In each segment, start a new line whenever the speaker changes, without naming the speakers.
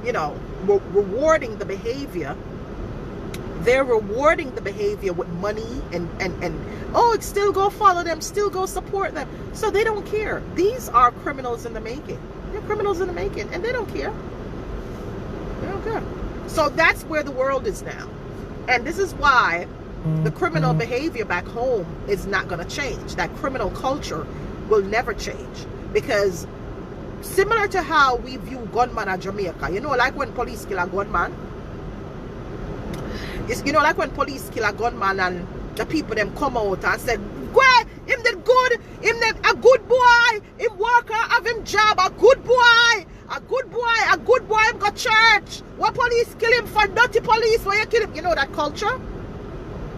you know, rewarding the behavior. They're rewarding the behavior with money and oh, it's still go follow them, still go support them. So they don't care. These are criminals in the making. They're criminals in the making, and they don't care. They don't care. So that's where the world is now. And this is why the criminal behavior back home is not going to change. That criminal culture will never change. Because similar to how we view gunman in Jamaica, you know, like when police kill a gunman, it's, you know, like when police kill a gunman and the people them come out and say, "Well, him did good, him did a good boy, him worker have him job, a good boy, a good boy, a good boy, him go church. What police kill him for dirty police? Why you kill him?" You know that culture?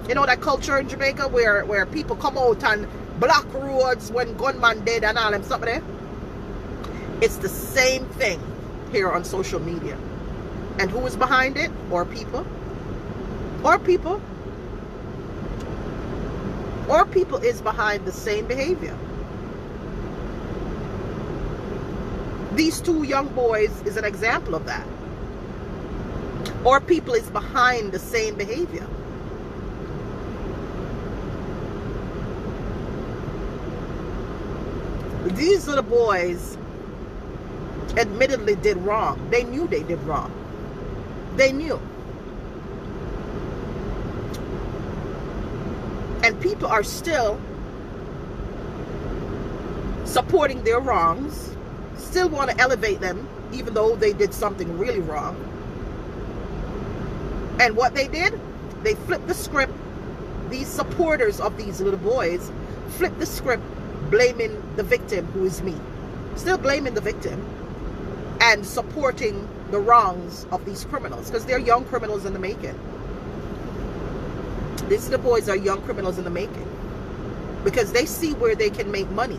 You know that culture in Jamaica where people come out and block roads when gunman dead and all them stuff there? It's the same thing here on social media. And who is behind it? Or people. Or people is behind the same behavior. These two young boys is an example of that. Or people is behind the same behavior. These little boys admittedly did wrong. They knew they did wrong. They knew. And people are still supporting their wrongs, still want to elevate them, even though they did something really wrong. And what they did, they flipped the script. These supporters of these little boys flipped the script, blaming the victim, who is me. Still blaming the victim and supporting the wrongs of these criminals, because they're young criminals in the making. These little boys are young criminals in the making because they see where they can make money.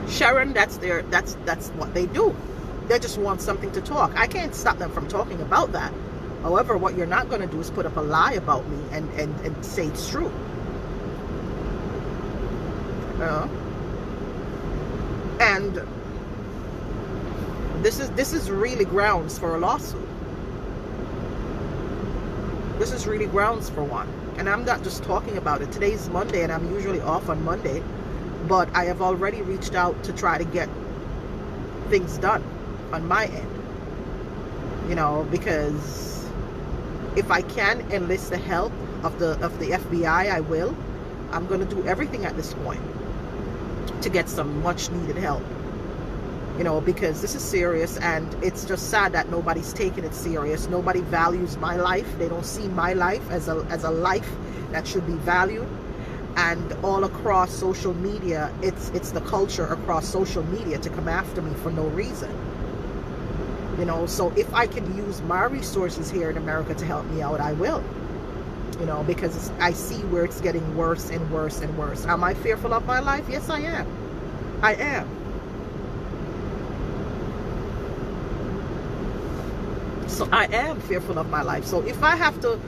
Sharon, that's what they do. They just want something to talk. I can't stop them from talking about that. However, what you're not going to do is put up a lie about me and say it's true. And this is really grounds for a lawsuit. This is really grounds for one. And I'm not just talking about it. Today's Monday, and I'm usually off on Monday. But I have already reached out to try to get things done on my end. You know, because if I can enlist the help of the FBI, I will. I'm going to do everything at this point to get some much needed help. You know, because this is serious, and it's just sad that nobody's taking it serious. Nobody values my life. They don't see my life as a life that should be valued. And all across social media, it's the culture across social media to come after me for no reason. You know, so if I can use my resources here in America to help me out, I will. You know, because I see where it's getting worse and worse and worse. Am I fearful of my life? Yes, I am. I am. So I am fearful of my life. So if I have to,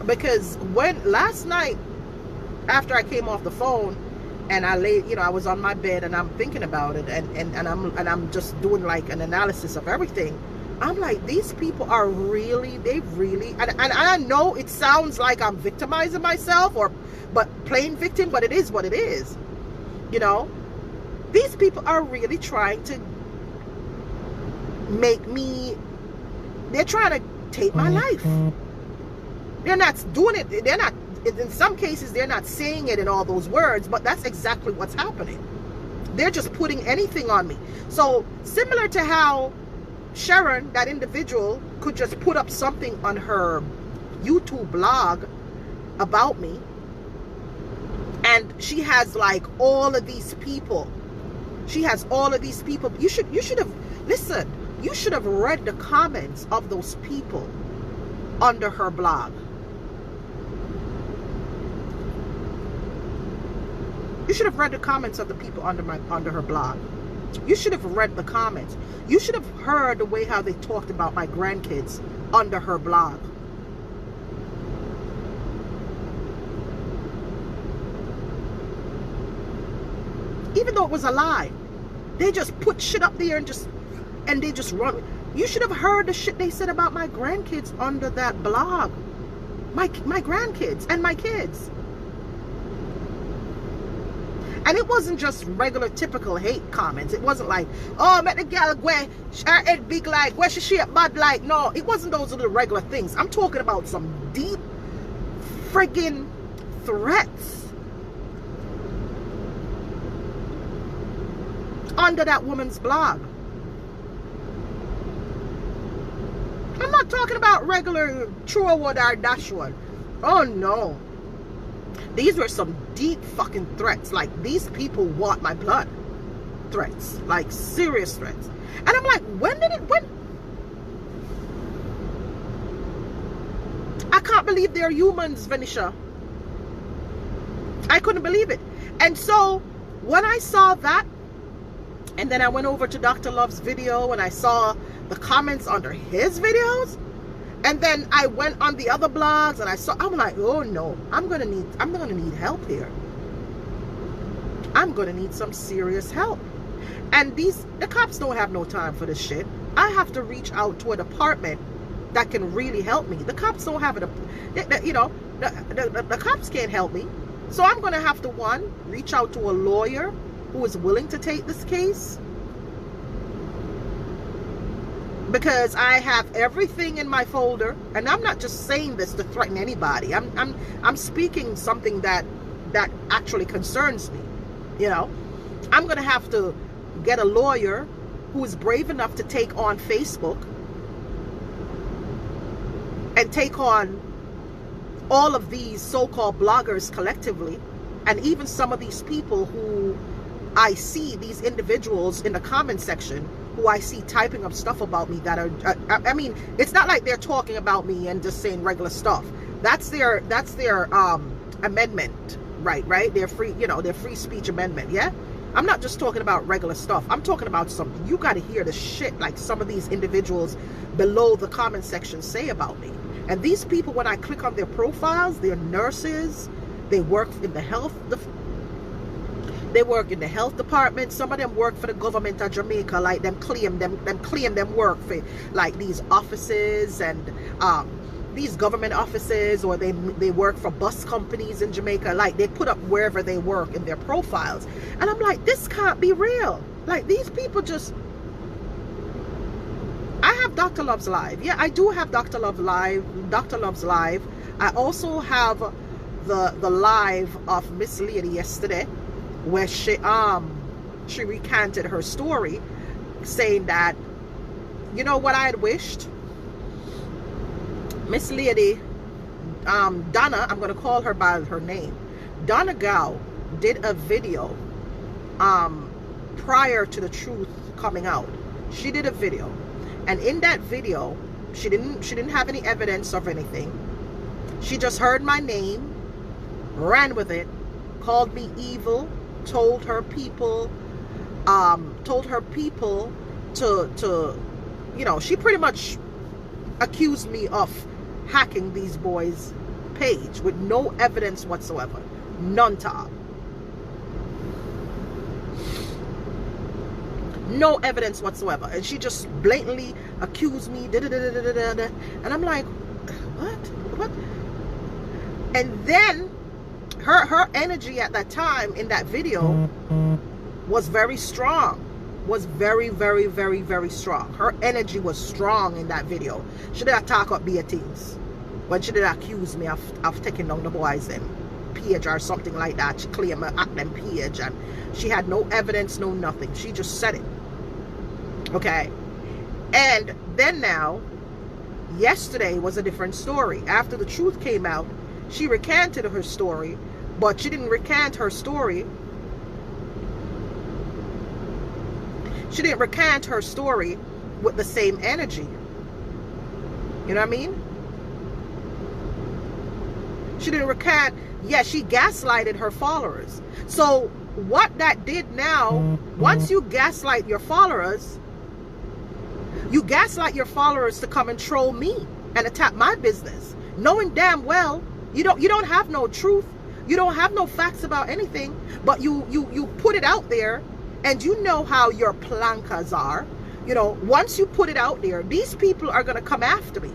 because when last night, after I came off the phone and I lay, you know, I was on my bed and I'm thinking about it and I'm just doing like an analysis of everything. I'm like, these people are really, and I know it sounds like I'm victimizing myself but playing victim, but it is what it is. You know, these people are really trying to make me, they're trying to take my life. They're not doing it. They're not, in some cases, they're not saying it in all those words, but that's exactly what's happening. They're just putting anything on me. So similar to how Sharon, that individual, could just put up something on her YouTube blog about me, and she has like all of these people. She has all of these people. You should have, listen, you should have read the comments of those people under her blog. You should have read the comments of the people under her blog. You should have read the comments. You should have heard the way how they talked about my grandkids under her blog. Even though it was a lie, they just put shit up there and they just run. You should have heard the shit they said about my grandkids under that blog. My grandkids and my kids. And it wasn't just regular typical hate comments. It wasn't like, oh, met the girl where her head big like, where she shape bad like. No, it wasn't those little regular things. I'm talking about some deep friggin' threats under that woman's blog. I'm not talking about regular Truewood or Dashwood. Oh no. These were some deep fucking threats. Like, these people want my blood. Threats. Like, serious threats. And I'm like, when? I can't believe they're humans, Venetia. I couldn't believe it. And so, when I saw that, and then I went over to Dr. Love's video and I saw the comments under his videos, and then I went on the other blogs and I'm like, oh no, I'm gonna need help here. I'm gonna need some serious help. And the cops don't have no time for this shit. I have to reach out to a department that can really help me. The cops don't have it. The cops can't help me. So I'm gonna have to, one, reach out to a lawyer who is willing to take this case, because I have everything in my folder, and I'm not just saying this to threaten anybody. I'm speaking something that actually concerns me. You know, I'm gonna have to get a lawyer who is brave enough to take on Facebook and take on all of these so-called bloggers collectively, and even some of these people who I see, these individuals in the comment section who I see typing up stuff about me that are, I mean, it's not like they're talking about me and just saying regular stuff. That's their amendment, right? Their free, their free speech amendment, yeah? I'm not just talking about regular stuff. I'm talking about something. You got to hear the shit like some of these individuals below the comment section say about me. And these people, when I click on their profiles, they're nurses, they work in the health, they work in the health department. Some of them work for the government of Jamaica, like them claim them work for like these offices and these government offices, or they work for bus companies in Jamaica. Like, they put up wherever they work in their profiles. And I'm like, this can't be real. Like, these people just... I have Dr. Love's Live. Yeah, I do have Dr. Love's Live. I also have the live of Miss Lady yesterday, where she recanted her story, saying that, you know what I had wished? Miss Lady, Donna, I'm going to call her by her name, Donna Gow, did a video prior to the truth coming out. She did a video, and in that video, she didn't have any evidence of anything. She just heard my name, ran with it, called me evil, told her people to she pretty much accused me of hacking these boys' page with no evidence whatsoever. None, Tom. No evidence whatsoever. And she just blatantly accused me, and I'm like, what? And then her energy at that time in that video was very strong. Was very, very, very, very strong. Her energy was strong in that video. She did talk up beer things when she did accuse me of taking down the boys' page or something like that. She claimed at them page, and she had no evidence, no nothing. She just said it. Okay. And then now, yesterday was a different story. After the truth came out, she recanted her story, but she didn't recant her story. She didn't recant her story with the same energy. You know what I mean? She didn't recant. Yeah, she gaslighted her followers. So what that did now, once you gaslight your followers, you gaslight your followers to come and troll me and attack my business, knowing damn well you don't have no truth, you don't have no facts about anything, but you put it out there, and you know how your plancas are. You know, once you put it out there, these people are gonna come after me.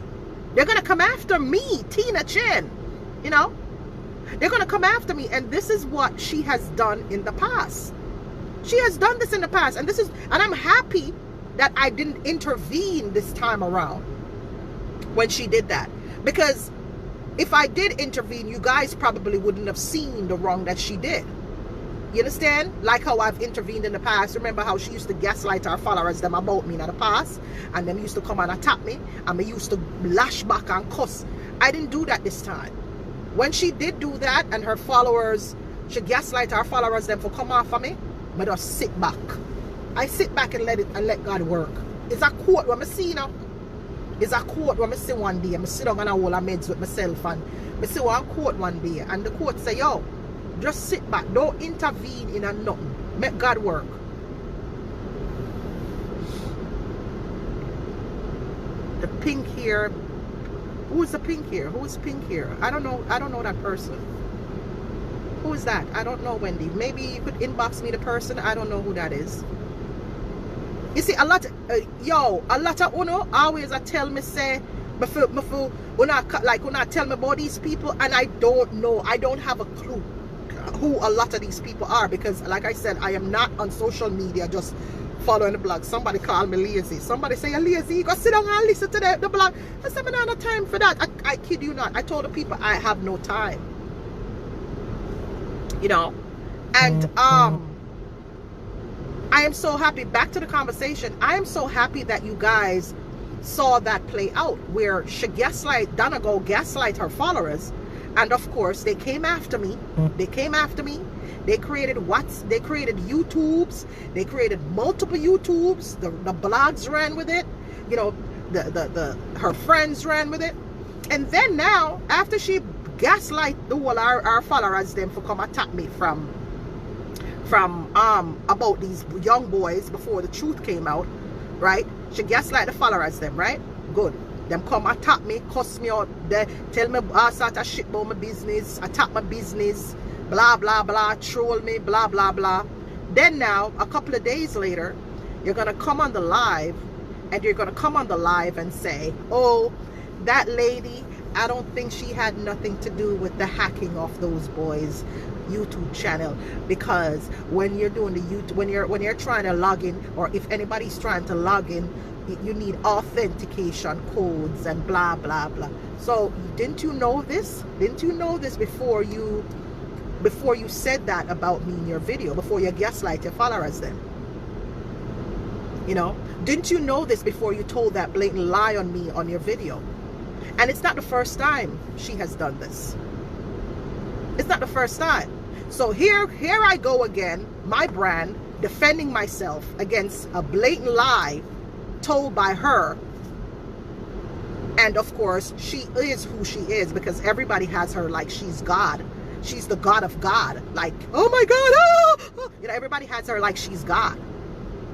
They're gonna come after me, Tina Chen. You know, they're gonna come after me, and this is what she has done in the past. She has done this in the past, and I'm happy that I didn't intervene this time around when she did that, because if I did intervene, you guys probably wouldn't have seen the wrong that she did. You understand? Like how I've intervened in the past. Remember how she used to gaslight our followers them about me in the past, and them used to come and attack me, and me used to lash back and cuss. I didn't do that this time. When she did do that, and her followers, she gaslight our followers them for come off of me, I just sit back. I sit back and let God work. It's a quote when I see now. It's a quote when I see one day. I sit down and I hold a meds with myself, and I see one quote one day, and the quote say, yo, just sit back, don't intervene in a nothing, make God work. The pink here, who is the pink here? Who is pink here? I don't know that person. Who is that? I don't know, Wendy. Maybe you could inbox me the person. I don't know who that is. You see, a lot of uno always tell me, say, when I tell me about these people, and I don't know, I don't have a clue who a lot of these people are, because like I said, I am not on social media just following the blog. Somebody call me lazy. Somebody say, you're lazy, you go sit down and listen to the blog. I said, I don't have time for that. I kid you not. I told the people I have no time. You know, and I am so happy. Back to the conversation. I am so happy that you guys saw that play out, where she Donegal gaslight her followers, and of course they came after me. They came after me. They created They created YouTubes. They created multiple YouTubes. The blogs ran with it. You know, her friends ran with it. And then now, after she gaslight the whole our followers them for come attack me from about these young boys before the truth came out, right? She gaslight the followers them, right? Good. Them come attack me, cuss me out, they tell me all sort of shit about my business, attack my business, blah blah blah, troll me, blah blah blah. Then now, a couple of days later, you're gonna come on the live, and you're gonna come on the live and say, oh, that lady, I don't think she had nothing to do with the hacking of those boys' YouTube channel, because when you're doing the YouTube, when you're trying to log in, or if anybody's trying to log in, you need authentication codes and blah blah blah. So didn't you know this? Didn't you know this before you said that about me in your video, before you gaslight your followers then? You know, didn't you know this before you told that blatant lie on me on your video? And it's not the first time she has done this. It's not the first time. So here I go again, my brand, defending myself against a blatant lie told by her. And of course, she is who she is, because everybody has her like she's God. She's the God of God. Like, oh my God, oh! You know, everybody has her like she's God.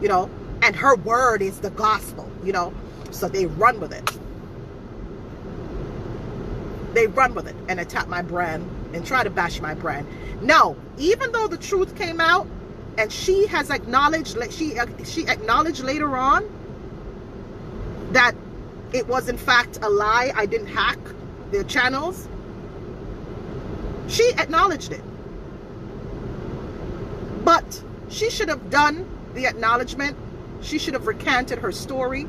You know, and her word is the gospel, you know. So they run with it. They run with it and attack my brand and try to bash my brand. Now, even though the truth came out, and she has acknowledged, like she acknowledged later on that it was in fact a lie, I didn't hack their channels. She acknowledged it. But she should have done the acknowledgement. She should have recanted her story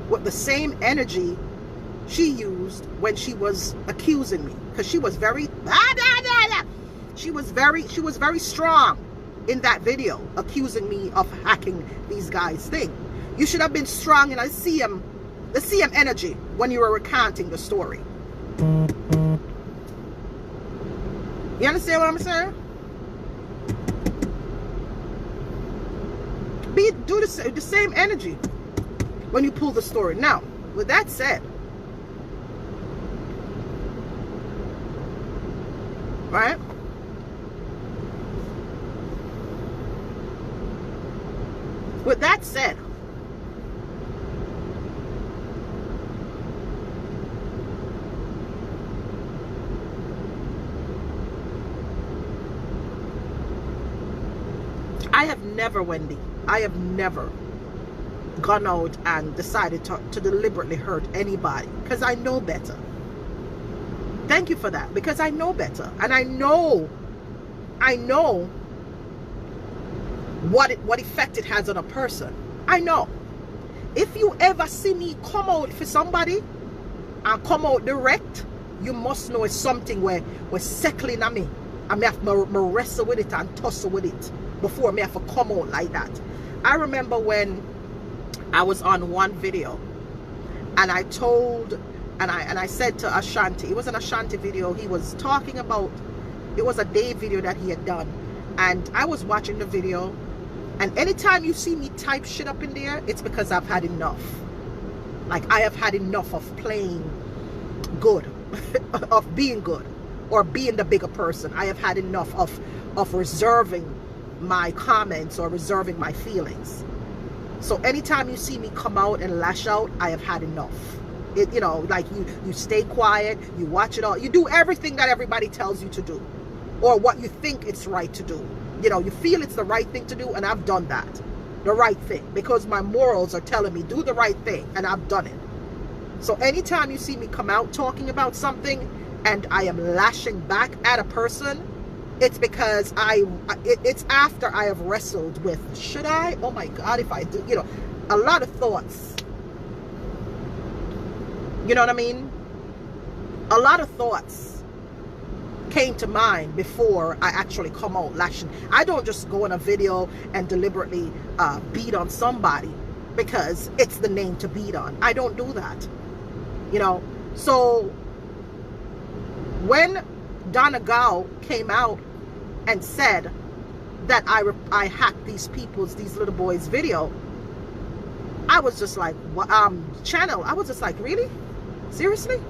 with the same energy she used when she was accusing me, because she was very she was very strong in that video, accusing me of hacking these guys' thing. You should have been strong in the CM energy when you were recounting the story. You understand what I'm saying? Do the same energy when you pull the story. Now, with that said, right? With that said, I have never, Wendy, I have never gone out and decided to deliberately hurt anybody, because I know better. Thank you for that, because I know better, and I know what effect it has on a person. I know. If you ever see me come out for somebody and come out direct, you must know it's something where we're settling on me. I may have to wrestle with it and tussle with it before me have to come out like that. I remember when I was on one video and I told, and I said to Ashanti, it was an Ashanti video, he was talking about, it was a day video that he had done, and I was watching the video, and anytime you see me type shit up in there, it's because I've had enough. Like, I have had enough of playing good, of being good, or being the bigger person. I have had enough of reserving my comments or reserving my feelings. So anytime you see me come out and lash out, I have had enough. It, you know, like you stay quiet, you watch it all, you do everything that everybody tells you to do, or what you think it's right to do. You know, you feel it's the right thing to do, and I've done that. The right thing, because my morals are telling me do the right thing, and I've done it. So anytime you see me come out talking about something and I am lashing back at a person, it's because it's after I have wrestled with, should I? Oh my God, if I do, you know, a lot of thoughts. You know what I mean? A lot of thoughts came to mind before I actually come out lashing. I don't just go in a video and deliberately beat on somebody because it's the name to beat on. I don't do that. You know? So when Donna Gow came out and said that I hacked these little boys' video, I was just like, channel, I was just like, really? Seriously?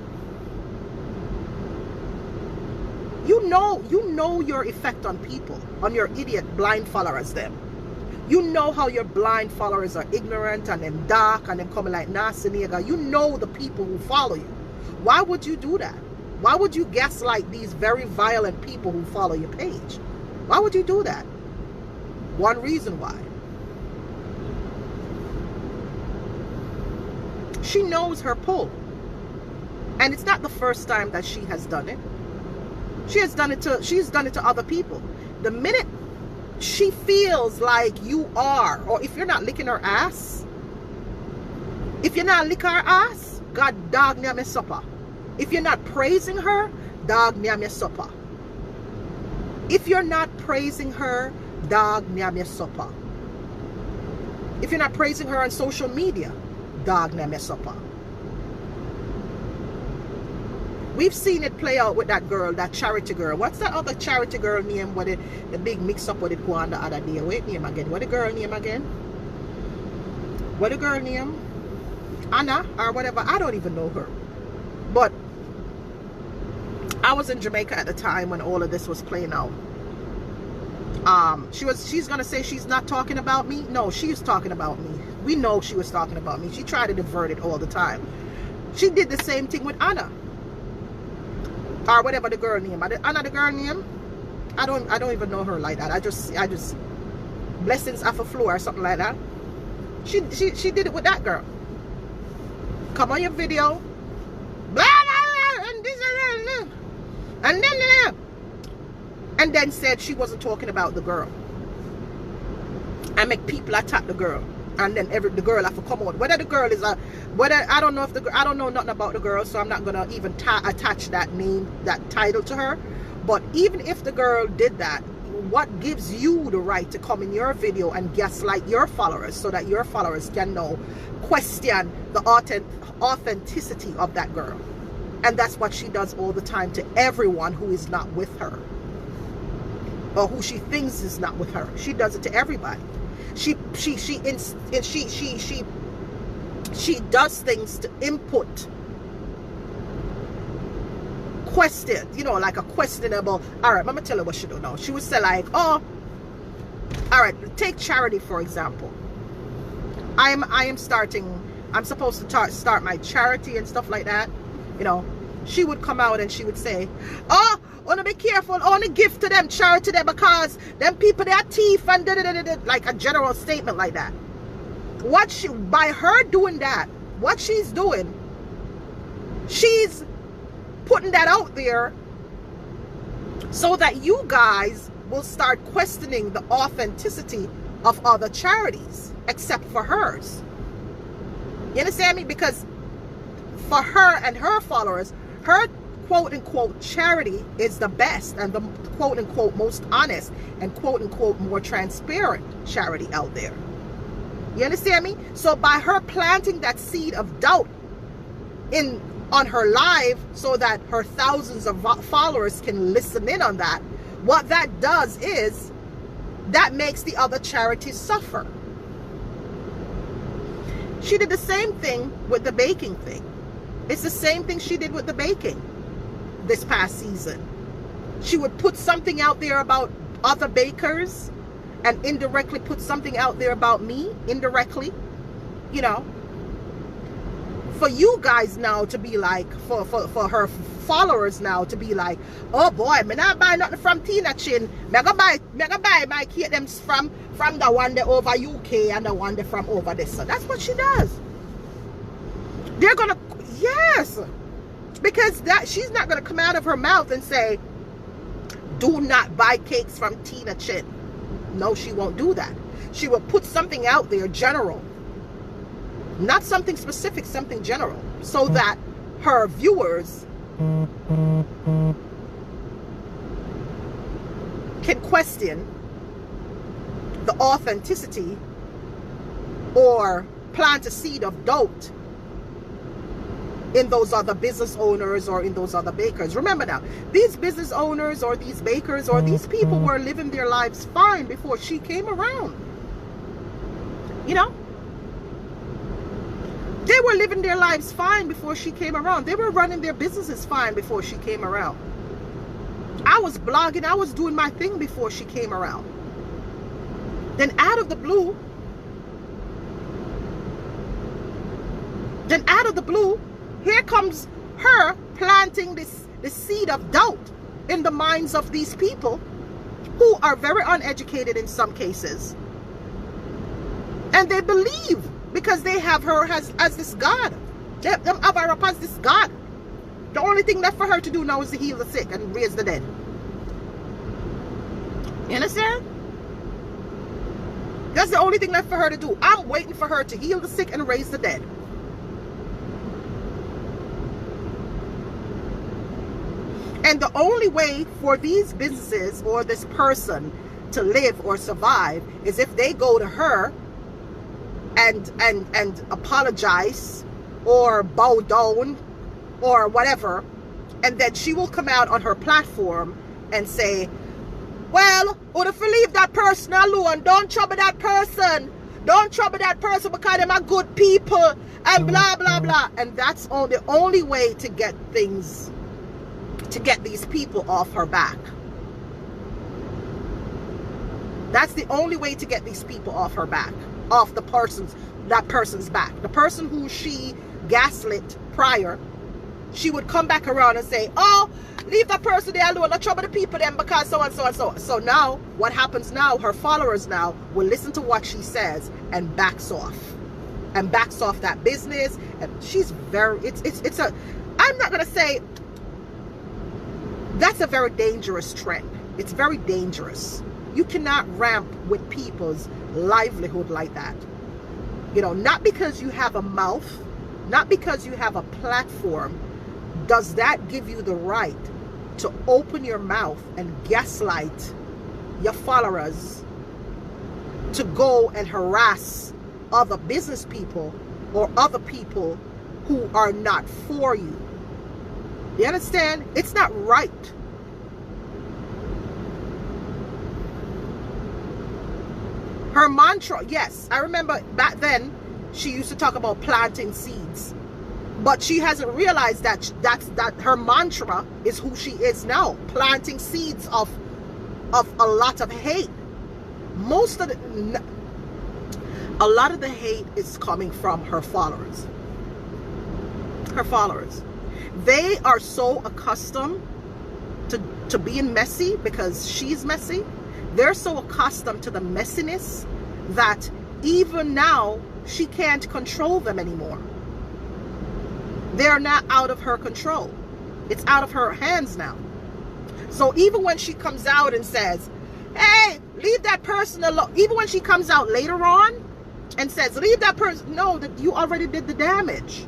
You know your effect on people, on your idiot blind followers them. You know how your blind followers are ignorant and them dark and them coming like nasty nigga. You know the people who follow you. Why would you do that? Why would you gaslight these very violent people who follow your page? Why would you do that? One reason why. She knows her pull. And it's not the first time that she has done it. She's done it to other people. The minute she feels like you are, or if you're not licking her ass, if you're not licking her ass, God dog near me supper. If you're not praising her, dog near me supper. If you're not praising her, dog near me supper. If you're not praising her on social media, dog near me supper. We've seen it play out with that girl, that Charity girl. What's that other Charity girl name? What the big mix up with it go on the other day? Wait, name again. What the girl name again? What the girl name? Anna or whatever. I don't even know her. But I was in Jamaica at the time when all of this was playing out. She's gonna say she's not talking about me. No, she's talking about me. We know she was talking about me. She tried to divert it all the time. She did the same thing with Anna. Or whatever the girl name. Anna the girl name? I don't even know her like that. I just blessings off a floor or something like that. She did it with that girl. Come on your video. Blah, blah, blah, and this and then and then said she wasn't talking about the girl. And make people attack the girl. And then the girl have to come out. Whether the girl is I don't know if I don't know nothing about the girl, so I'm not gonna even attach that name, that title to her. But even if the girl did that, what gives you the right to come in your video and gaslight your followers so that your followers can know, question the authenticity of that girl? And that's what she does all the time to everyone who is not with her, or who she thinks is not with her. She does it to everybody. She does things to input question, you know, like a questionable. All right, I'm gonna tell her what she don't know. She would say like, oh, all right, take Charity for example. I'm supposed to start my charity and stuff like that. You know, she would come out and she would say, oh, wanna be careful, only give to them charity there because them people, they are thief and like a general statement like that. By her doing that, what she's doing, she's putting that out there so that you guys will start questioning the authenticity of other charities except for hers. You understand me? Because for her and her followers, her quote-unquote charity is the best and the quote-unquote most honest and quote-unquote more transparent charity out there. You understand me? So by her planting that seed of doubt on her live so that her thousands of followers can listen in on that, what that does is that makes the other charities suffer. She did the same thing with the baking thing. It's the same thing she did with the baking this past season. She would put something out there about other bakers and indirectly put something out there about me indirectly, you know, for you guys now to be like, for her followers now to be like, oh boy, me not buy nothing from Tina Chin. Me go buy my cake them from the one that over UK and the one that from over this. So that's what she does. They're gonna, yes, because that she's not gonna come out of her mouth and say, do not buy cakes from Tina Chin. No, she won't do that. She will put something out there general, not something specific, something general, so that her viewers can question the authenticity or plant a seed of doubt in those other business owners or in those other bakers. Remember now, these business owners or these bakers or these people were living their lives fine before she came around. You know? They were living their lives fine before she came around. They were running their businesses fine before she came around. I was blogging, I was doing my thing before she came around. Then out of the blue, here comes her planting this seed of doubt in the minds of these people who are very uneducated in some cases. And they believe because they have her as this God. They have her up as this God. The only thing left for her to do now is to heal the sick and raise the dead. You understand? That's the only thing left for her to do. I'm waiting for her to heal the sick and raise the dead. And the only way for these businesses or this person to live or survive is if they go to her and apologize or bow down or whatever, and then she will come out on her platform and say, well, or if you leave that person alone, don't trouble that person, because them are good people and blah blah blah. And that's the only way to get things, to get these people off her back. That's the only way to get these people off her back, off that person's back. The person who she gaslit prior, she would come back around and say, oh, leave that person there alone, not trouble the people them because so and so and so. So now what happens now, her followers now will listen to what she says and backs off that business. And she's very, I'm not going to say, that's a very dangerous trend. It's very dangerous. You cannot ramp with people's livelihood like that. You know, not because you have a mouth, not because you have a platform, does that give you the right to open your mouth and gaslight your followers to go and harass other business people or other people who are not for you. You understand? It's not right. Her mantra, yes, I remember back then she used to talk about planting seeds, but she hasn't realized that her mantra is who she is now, planting seeds of a lot of hate. A lot of the hate is coming from her followers. Her followers. They are so accustomed to being messy because she's messy. They're so accustomed to the messiness that even now she can't control them anymore. They're not out of her control. It's out of her hands now. So even when she comes out and says, hey, leave that person alone, even when she comes out later on and says, leave that person, no, that you already did the damage.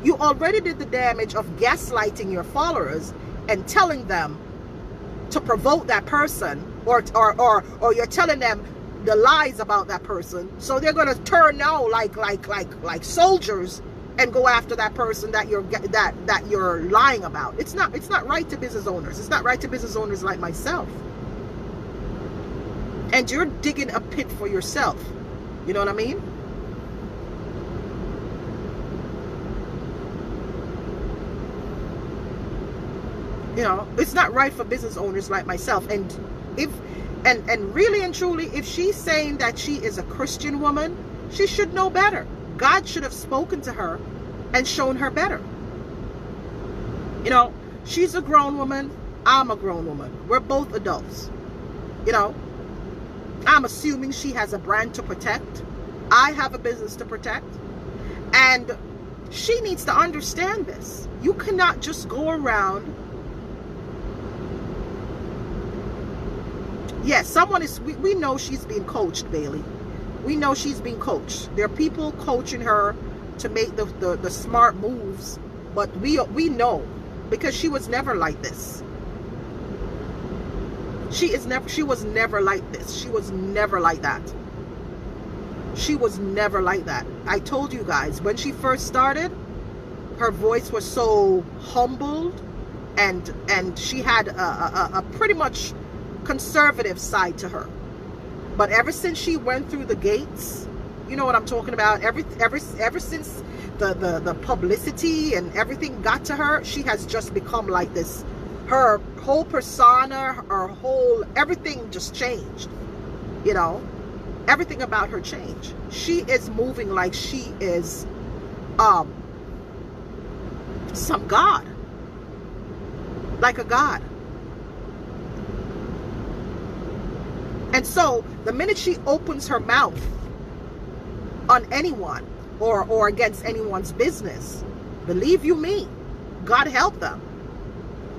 You already did the damage of gaslighting your followers and telling them to provoke that person, or you're telling them the lies about that person, so they're gonna turn now like soldiers and go after that person that you're lying about. It's not right to business owners. It's not right to business owners like myself. And you're digging a pit for yourself. You know what I mean? You know, it's not right for business owners like myself. And really and truly, if she's saying that she is a Christian woman, she should know better. God should have spoken to her and shown her better. You know, she's a grown woman. I'm a grown woman. We're both adults. You know, I'm assuming she has a brand to protect. I have a business to protect. And she needs to understand this. You cannot just go around. Yes, we know she's being coached, Bailey. We know she's being coached. There are people coaching her to make the smart moves, but we know, because she was never like this. She was never like this. She was never like that. She was never like that. I told you guys, when she first started, her voice was so humbled, and she had a pretty much conservative side to her. But ever since she went through the gates, you know what I'm talking about, ever since the publicity and everything got to her, she has just become like this. Her whole persona, everything just changed. You know, everything about her changed. She is moving like she is some god, like a god. And so the minute she opens her mouth on anyone or against anyone's business, believe you me, God help them.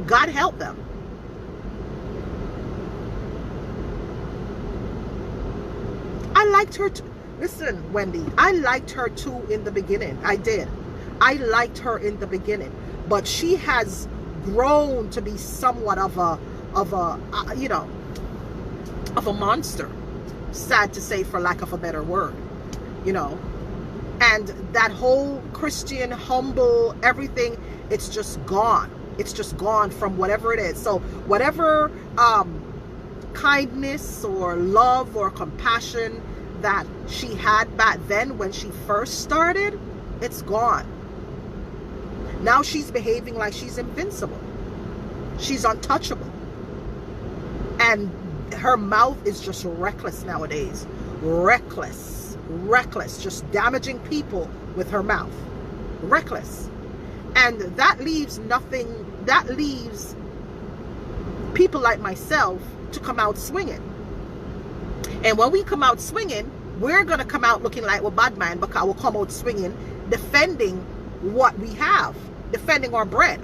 God help them. I liked her listen, Wendy, I liked her too in the beginning. I did. I liked her in the beginning, but she has grown to be somewhat of a you know, of a monster, sad to say, for lack of a better word, you know. And that whole Christian, humble, everything, it's just gone. It's just gone from whatever it is. So whatever kindness or love or compassion that she had back then when she first started, it's gone. Now she's behaving like she's invincible. She's untouchable. And her mouth is just reckless nowadays. Reckless, just damaging people with her mouth. Reckless. And that leaves people like myself to come out swinging. And when we come out swinging, we're going to come out looking like we're bad man, because we'll come out swinging, defending what we have, defending our bread,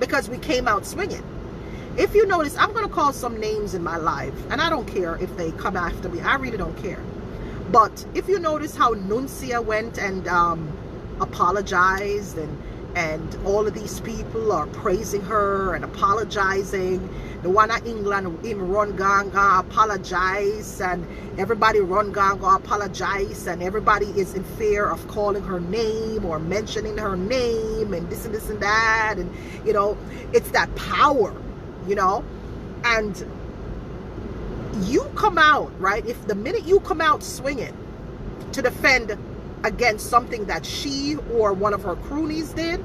because we came out swinging. If you notice, I'm going to call some names in my life, and I don't care if they come after me. I really don't care. But if you notice how Nuncia went and apologized, and all of these people are praising her and apologizing. The one in England, him run ganga apologize, and everybody run ganga apologize, and everybody is in fear of calling her name or mentioning her name and this and that. And you know, it's that power, you know. And you come out, right? If the minute you come out swinging to defend against something that she or one of her cronies did,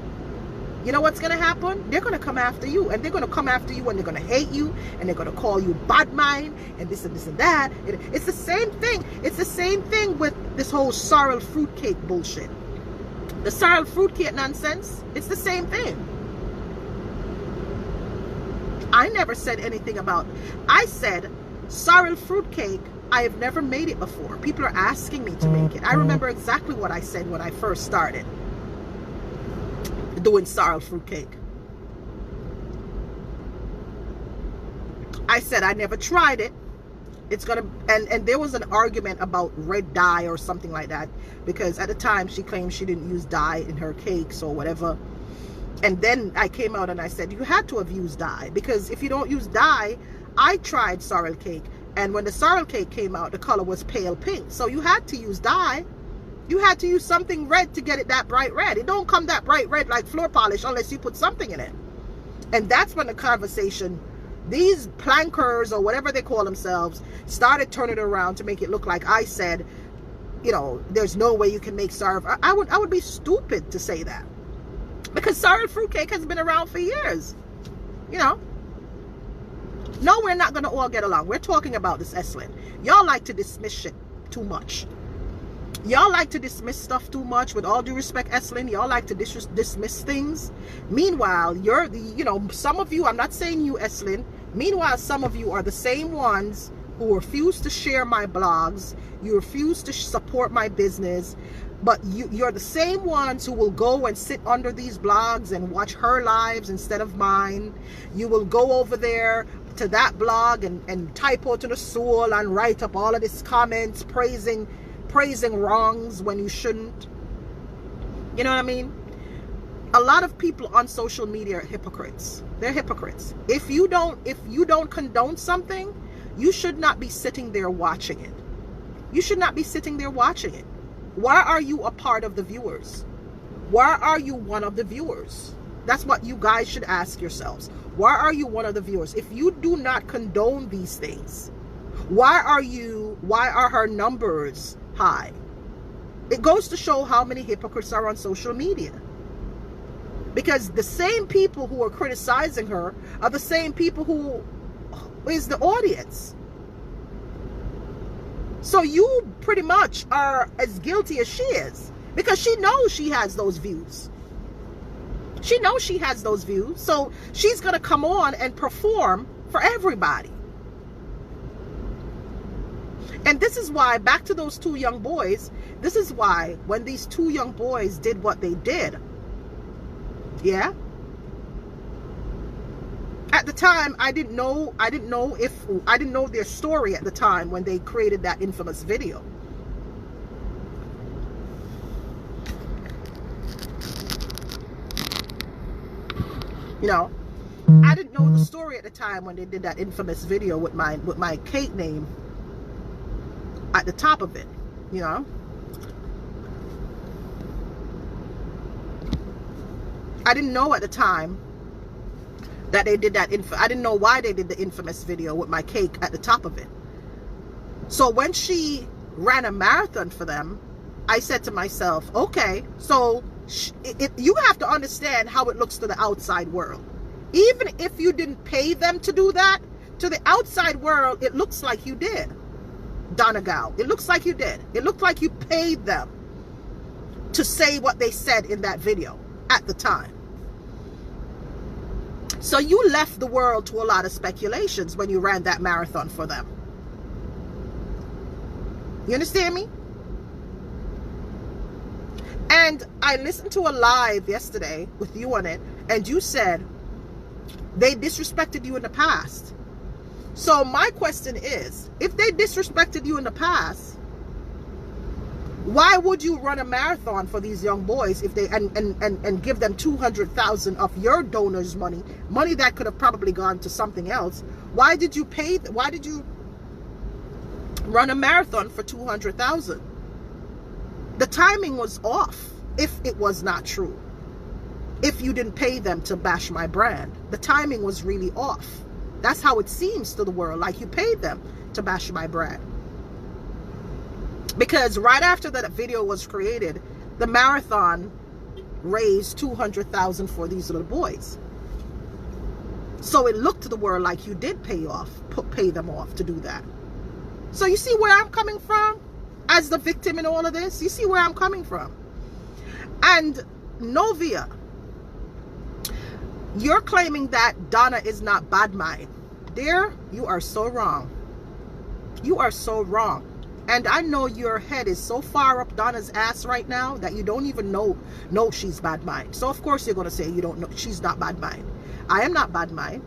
you know what's going to happen? They're going to come after you, and they're going to come after you, and they're going to hate you, and they're going to call you bad mind and this and that. It's the same thing. It's the same thing with this whole sorrel fruitcake bullshit. The sorrel fruitcake nonsense, it's the same thing. I never said anything about, I said sorrel fruitcake, I have never made it before. People are asking me to make it. I remember exactly what I said when I first started doing sorrel fruitcake. I said I never tried it. It's gonna, and there was an argument about red dye or something like that, because at the time she claimed she didn't use dye in her cakes or whatever. And then I came out and I said you had to have used dye, because if you don't use dye, I tried sorrel cake, and when the sorrel cake came out, the color was pale pink. So you had to use dye. You had to use something red to get it that bright red. It don't come that bright red like floor polish unless you put something in it. And that's when the conversation, these plankers or whatever they call themselves, started turning it around to make it look like I said, you know, there's no way you can make sorrel. I would be stupid to say that, because sorrel fruitcake has been around for years. You know, no, we're not going to all get along. We're talking about this Eslin. Y'all like to dismiss shit too much. Y'all like to dismiss stuff too much. With all due respect, Eslin, y'all like to dismiss things. Meanwhile, you're the, you know, some of you, I'm not saying you, Eslin. Meanwhile, some of you are the same ones who refuse to share my blogs. You refuse to support my business. But you're the same ones who will go and sit under these blogs and watch her lives instead of mine. You will go over there to that blog and type out to the soul and write up all of these comments praising wrongs when you shouldn't. You know what I mean? A lot of people on social media are hypocrites. They're hypocrites. If you don't condone something, you should not be sitting there watching it. You should not be sitting there watching it. Why are you a part of the viewers? Why are you one of the viewers? That's what you guys should ask yourselves. Why are you one of the viewers? If you do not condone these things, why are her numbers high? It goes to show how many hypocrites are on social media. Because the same people who are criticizing her are the same people who is the audience. So you pretty much are as guilty as she is, because she knows she has those views. She knows she has those views. So she's going to come on and perform for everybody. And this is why, back to those two young boys, this is why when these two young boys did what they did, yeah, at the time, I didn't know their story at the time when they created that infamous video. You know, I didn't know the story at the time when they did that infamous video with my cake name at the top of it, you know. I didn't know at the time that they did that. I didn't know why they did the infamous video with my cake at the top of it. So when she ran a marathon for them, I said to myself, okay, so you have to understand how it looks to the outside world. Even if you didn't pay them to do that, to the outside world, it looks like you did. Donegal, it looks like you did. It looked like you paid them to say what they said in that video at the time. So you left the world to a lot of speculations when you ran that marathon for them. You understand me? And I listened to a live yesterday with you on it, and you said they disrespected you in the past. So my question is, if they disrespected you in the past, why would you run a marathon for these young boys if they and give them $200,000 of your donors' money that could have probably gone to something else? Why did you run a marathon for $200,000? The timing was off. If it was not true, if you didn't pay them to bash my brand, the timing was really off. That's how it seems to the world, like you paid them to bash my brand. Because right after that video was created, the marathon raised $200,000 for these little boys. So it looked to the world like you did pay them off to do that. So you see where I'm coming from? as the victim in all of this? You see where I'm coming from? And Novia, you're claiming that Donna is not bad mind. Dear, you are so wrong. You are so wrong. And I know your head is so far up Donna's ass right now that you don't even know she's bad mind. So of course you're going to say you don't know she's not bad mind. I am not bad mind.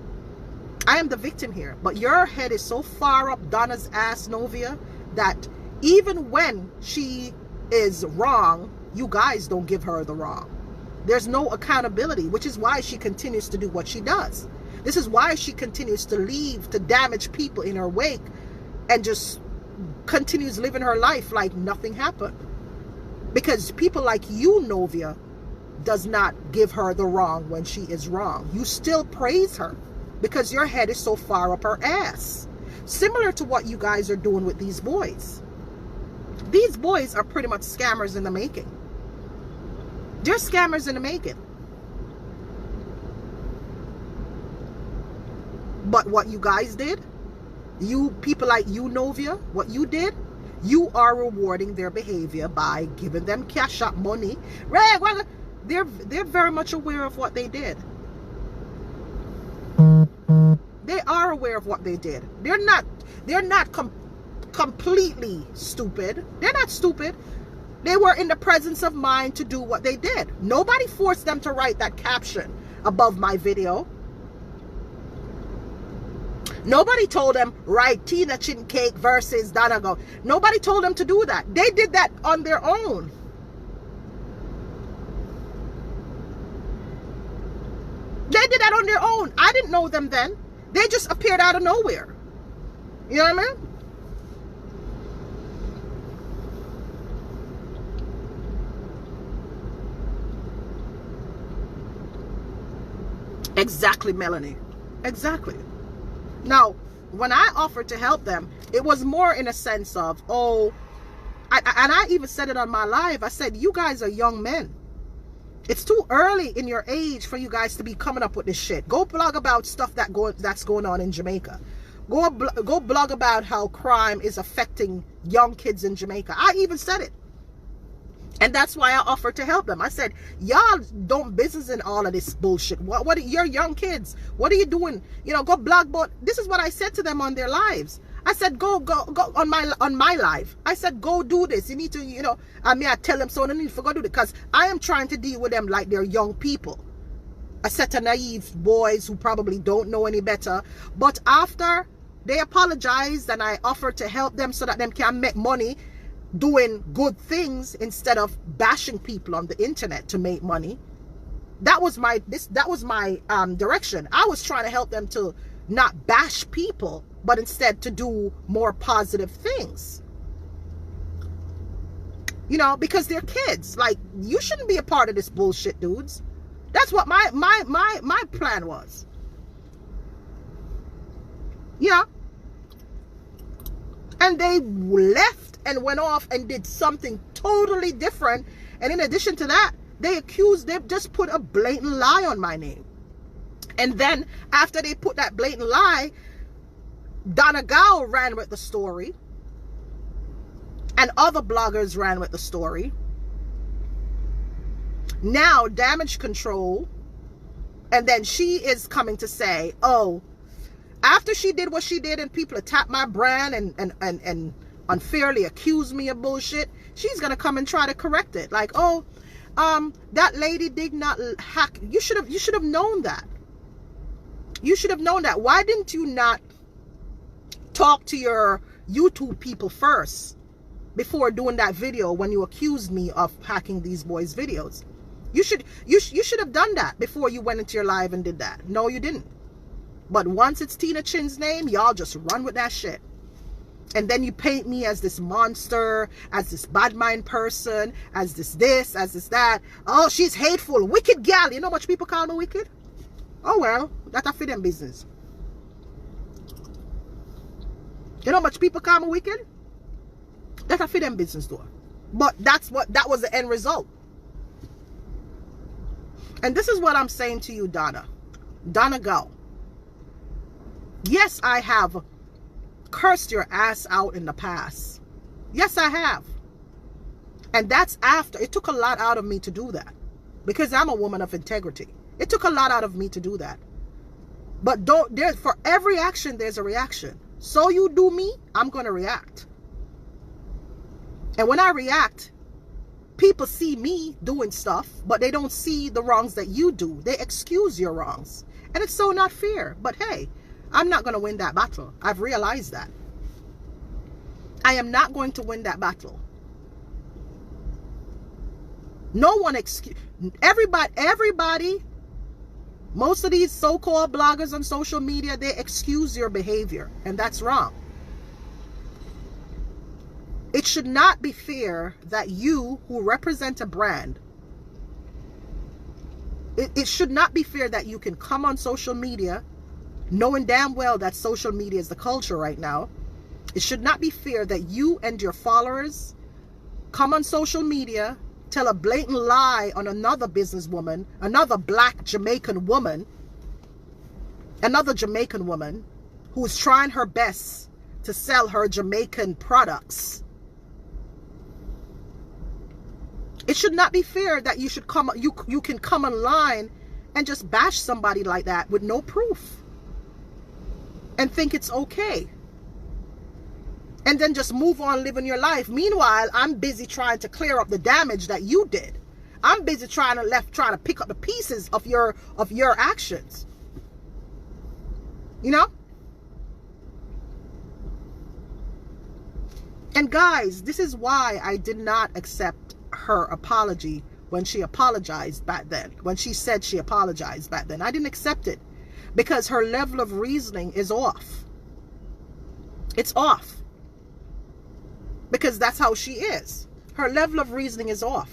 I am the victim here. But your head is so far up Donna's ass, Novia, that even when she is wrong, you guys don't give her the wrong. There's no accountability, which is why she continues to do what she does. This is why she continues to leave, to damage people in her wake, and just continues living her life like nothing happened. Because people like you, Novia, does not give her the wrong when she is wrong. You still praise her because your head is so far up her ass. Similar to what you guys are doing with these boys. These boys are pretty much scammers in the making. They're scammers in the making. But what you guys did, you people like you, Novia, what you did, you are rewarding their behavior by giving them cash up money. Right? Well, they're very much aware of what they did. They are aware of what they did. They're not completely stupid. They're not stupid. They were in the presence of mind to do what they did. Nobody forced them to write that caption above my video. Nobody told them, write Tina Chin Cake versus Donna Go. Nobody told them to do that. They did that on their own. They did that on their own. I didn't know them then. They just appeared out of nowhere. You know what I mean? Exactly, Melanie. Exactly. Now, when I offered to help them, it was more in a sense of, and I even said it on my live. I said, you guys are young men. It's too early in your age for you guys to be coming up with this shit. Go blog about stuff that's going on in Jamaica. Go blog about how crime is affecting young kids in Jamaica. I even said it. And that's why I offered to help them. I said, y'all don't business in all of this bullshit. What you're young kids. What are you doing? You know, go blog about. This is what I said to them on their lives. I said, go on my live. I said, go do this. You need to, you know, I tell them so. I need to go do it because I am trying to deal with them like they're young people. A set of naive boys who probably don't know any better. But after they apologized and I offered to help them so that them can make money doing good things instead of bashing people on the internet to make money. That was my direction. I was trying to help them to not bash people, but instead to do more positive things. You know, because they're kids. Like, you shouldn't be a part of this bullshit, dudes. That's what my plan was. Yeah. And they left and went off and did something totally different. And in addition to that, they just put a blatant lie on my name. And then after they put that blatant lie, Donna Gao ran with the story. And other bloggers ran with the story. Now Damage Control. And then she is coming to say, oh, after she did what she did and people attacked my brand and unfairly accuse me of bullshit, she's gonna come and try to correct it. Like, oh, that lady did not hack. You should have known that. You should have known that. Why didn't you not talk to your YouTube people first before doing that video when you accused me of hacking these boys' videos? You should have done that before you went into your live and did that. No, you didn't. But once it's Tina Chin's name, y'all just run with that shit. And then you paint me as this monster, as this bad mind person, as this, as this that. Oh, she's hateful, wicked gal. You know how much people call me wicked? Oh well, that's a for them business. You know how much people call me wicked? That's a for them business though. But that was the end result. And this is what I'm saying to you, Donna Gao. Yes, I have cursed your ass out in the past. Yes, I have. And that's after. It took a lot out of me to do that. Because I'm a woman of integrity. It took a lot out of me to do that. But for every action, there's a reaction. So you do me, I'm going to react. And when I react, people see me doing stuff, but they don't see the wrongs that you do. They excuse your wrongs. And it's so not fair. But hey, I'm not going to win that battle. I've realized that. I am not going to win that battle. No one everybody, most of these so-called bloggers on social media, they excuse your behavior, and that's wrong. It should not be fair that you, who represent a brand, it should not be fair that you can come on social media, knowing damn well that social media is the culture right now. It should not be fair that you and your followers come on social media, tell a blatant lie on another businesswoman, another black Jamaican woman, who is trying her best to sell her Jamaican products. It should not be fair that you can come online and just bash somebody like that with no proof and think it's okay. And then just move on living your life. Meanwhile, I'm busy trying to clear up the damage that you did. I'm busy trying to pick up the pieces of your actions. You know? And guys, this is why I did not accept her apology when she apologized back then. When she said she apologized back then. I didn't accept it because her level of reasoning is off. It's off. Because that's how she is. Her level of reasoning is off.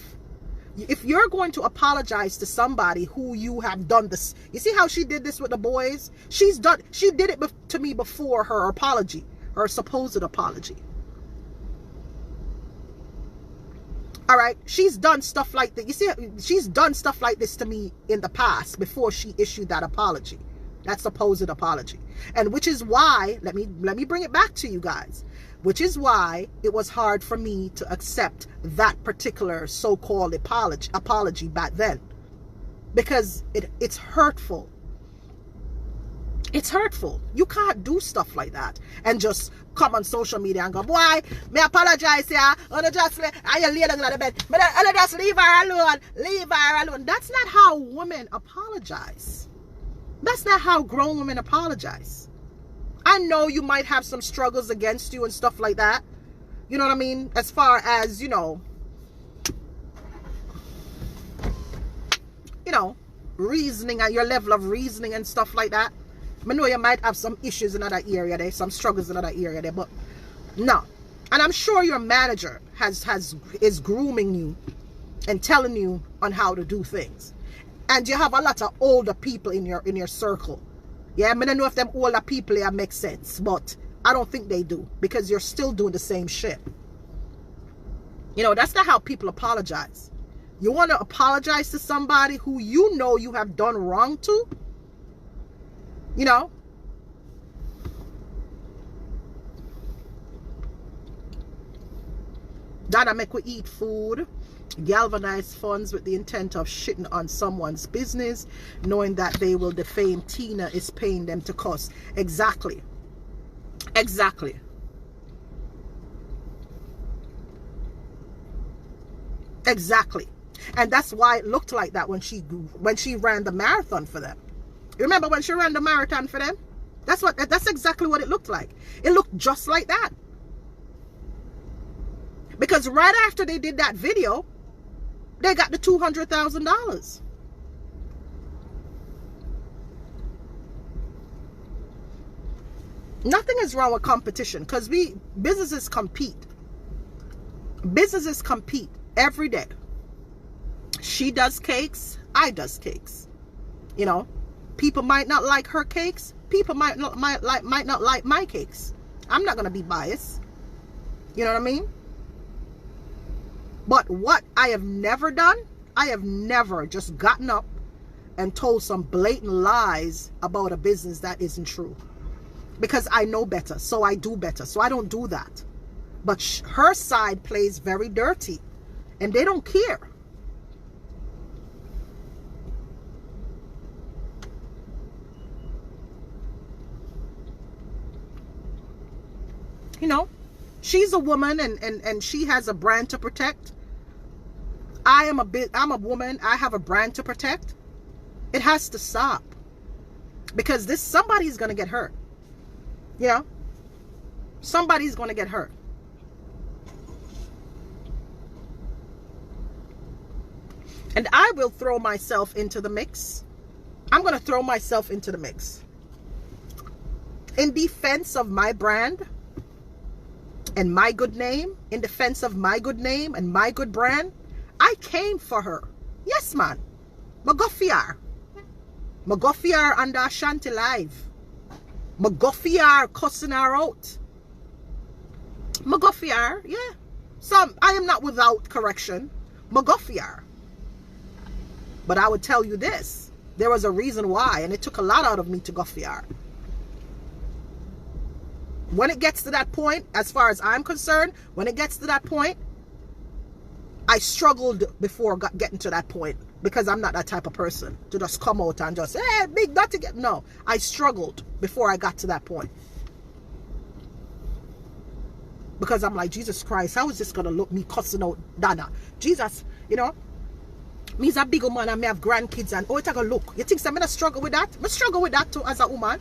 If you're going to apologize to somebody who you have done this, you see how she did this with the boys? She did it to me before her apology, her supposed apology. All right, she's done stuff like that. You see, she's done stuff like this to me in the past before she issued that apology, that supposed apology. And which is why, let me bring it back to you guys. Which is why it was hard for me to accept that particular so-called apology back then. Because it's hurtful. It's hurtful. You can't do stuff like that and just come on social media and go, boy, me apologize here. I just lay down on the bed. I just leave her alone. Leave her alone. That's not how women apologize. That's not how grown women apologize. I know you might have some struggles against you and stuff like that. You know what I mean? As far as, you know, reasoning at your level of reasoning and stuff like that. I know you might have some issues in another area there, some struggles in another area there, but no. And I'm sure your manager is grooming you and telling you on how to do things. And you have a lot of older people in your circle. Yeah, I don't know if them older people here make sense, but I don't think they do because you're still doing the same shit. You know, that's not how people apologize. You want to apologize to somebody who you know you have done wrong to? You know? That I make we eat food, galvanize funds with the intent of shitting on someone's business, knowing that they will defame Tina is paying them to cuss. Exactly. Exactly. Exactly. And that's why it looked like that when she ran the marathon for them. You remember when she ran the marathon for them? That's exactly what it looked like. It looked just like that. Because right after they did that video, they got the $200,000. Nothing is wrong with competition because businesses compete. Businesses compete every day. She does cakes, I does cakes. You know, people might not like her cakes. People might not like my cakes. I'm not gonna be biased. You know what I mean? But what I have never done, I have never just gotten up and told some blatant lies about a business that isn't true. Because I know better, so I do better. So I don't do that. But her side plays very dirty. And they don't care. You know, she's a woman and she has a brand to protect. I'm a woman. I have a brand to protect. It has to stop. Because somebody's going to get hurt. You know? Somebody's going to get hurt. And I will throw myself into the mix. I'm going to throw myself into the mix. In defense of my brand and my good name, in defense of my good name and my good brand, I came for her. Yes, man. Magofiar. Magofiar and Ashanti live. Magofiar cussing her out. Magofiar, yeah. I am not without correction. Magofiar. But I would tell you this. There was a reason why, and it took a lot out of me to Gofiar. When it gets to that point, as far as I'm concerned, when it gets to that point, I struggled before getting to that point because I'm not that type of person to just come out and just, hey, big dirty. No, I struggled before I got to that point. Because I'm like, Jesus Christ, how is this going to look, me cussing out Donna? Jesus, you know, me's a big woman and me have grandkids and oh, it's going to look. You think I'm going to struggle with that? I struggle with that too as a woman.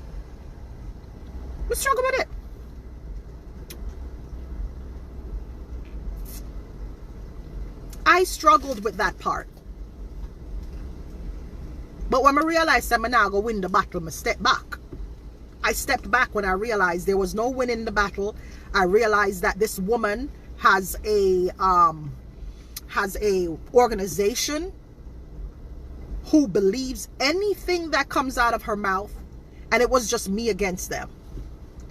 I struggle with it. I struggled with that part. But when I realized I'm not going to win the battle, I stepped back. I stepped back when I realized there was no winning the battle. I realized that this woman has a organization who believes anything that comes out of her mouth, and it was just me against them.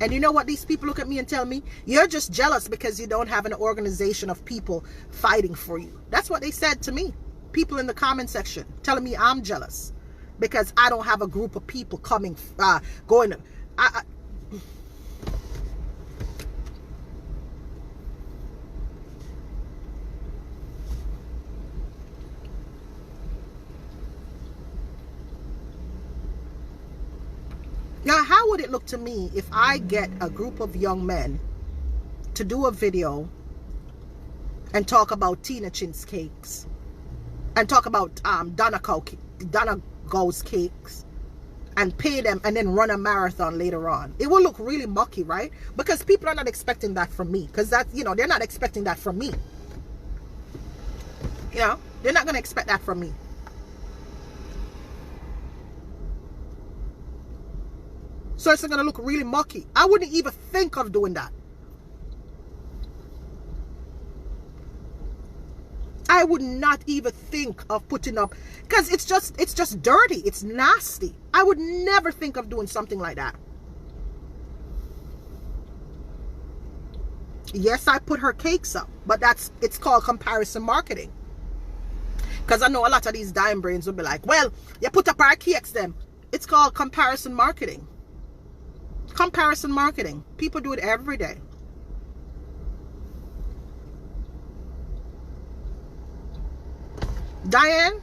And you know what? These people look at me and tell me, you're just jealous because you don't have an organization of people fighting for you. That's what they said to me. People in the comment section telling me I'm jealous because I don't have a group of people coming, going. Now, how would it look to me if I get a group of young men to do a video and talk about Tina Chin's cakes and talk about Donna Go's cakes and pay them and then run a marathon later on? It will look really mucky, right? Because people are not expecting that from me. Because that, you know, they're not expecting that from me. You know, they're not going to expect that from me. So it's going to look really mucky. I wouldn't even think of doing that. I would not even think of putting up, because it's just dirty. It's nasty. I would never think of doing something like that. Yes, I put her cakes up, but it's called comparison marketing. Because I know a lot of these dime brains will be like, well, you put up our cakes then. It's called comparison marketing. Comparison marketing. People do it every day. Diane,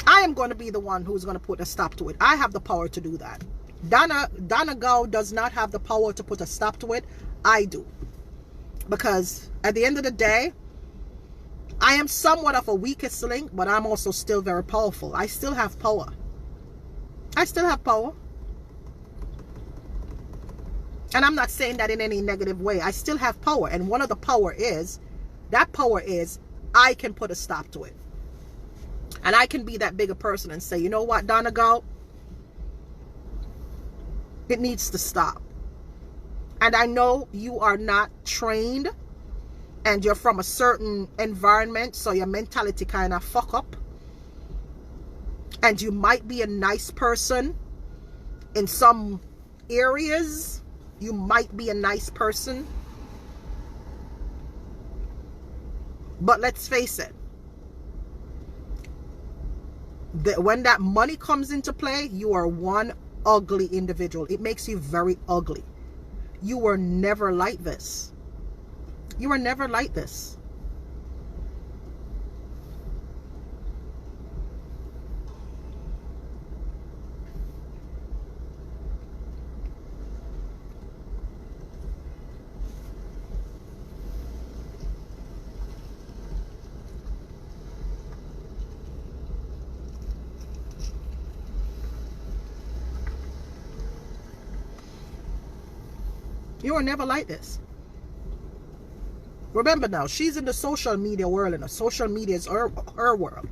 I am going to be the one who's going to put a stop to it. I have the power to do that. Donna Go does not have the power to put a stop to it. I do. Because at the end of the day, I am somewhat of a weakest link, but I'm also still very powerful. I still have power. I still have power. And I'm not saying that in any negative way. I still have power. And one of the power is I can put a stop to it. And I can be that bigger person and say, you know what, Donna Go? It needs to stop. And I know you are not trained and you're from a certain environment, so your mentality kind of fuck up. And you might be a nice person in some areas. You might be a nice person. But let's face it. When that money comes into play, you are one ugly individual. It makes you very ugly. You were never like this. You were never like this. You were never like this. Remember now, she's in the social media world, and the social media is her world.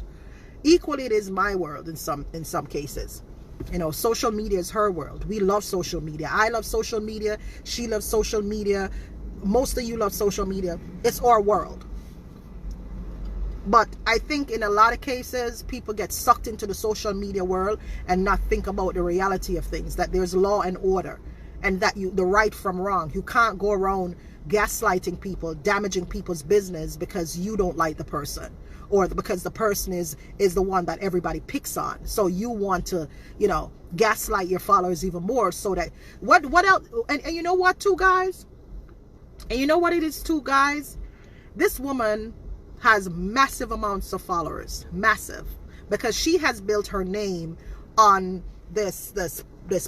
Equally, it is my world in some cases. You know, social media is her world. We love social media. I love social media. She loves social media. Most of you love social media. It's our world. But I think in a lot of cases, people get sucked into the social media world and not think about the reality of things, that there's law and order, and that the right from wrong. You can't go around gaslighting people, damaging people's business because you don't like the person, or because the person is the one that everybody picks on. So you want to, you know, gaslight your followers even more, so that what else? And you know what, too, guys? And you know what it is, too, guys? This woman has massive amounts of followers, massive, because she has built her name on this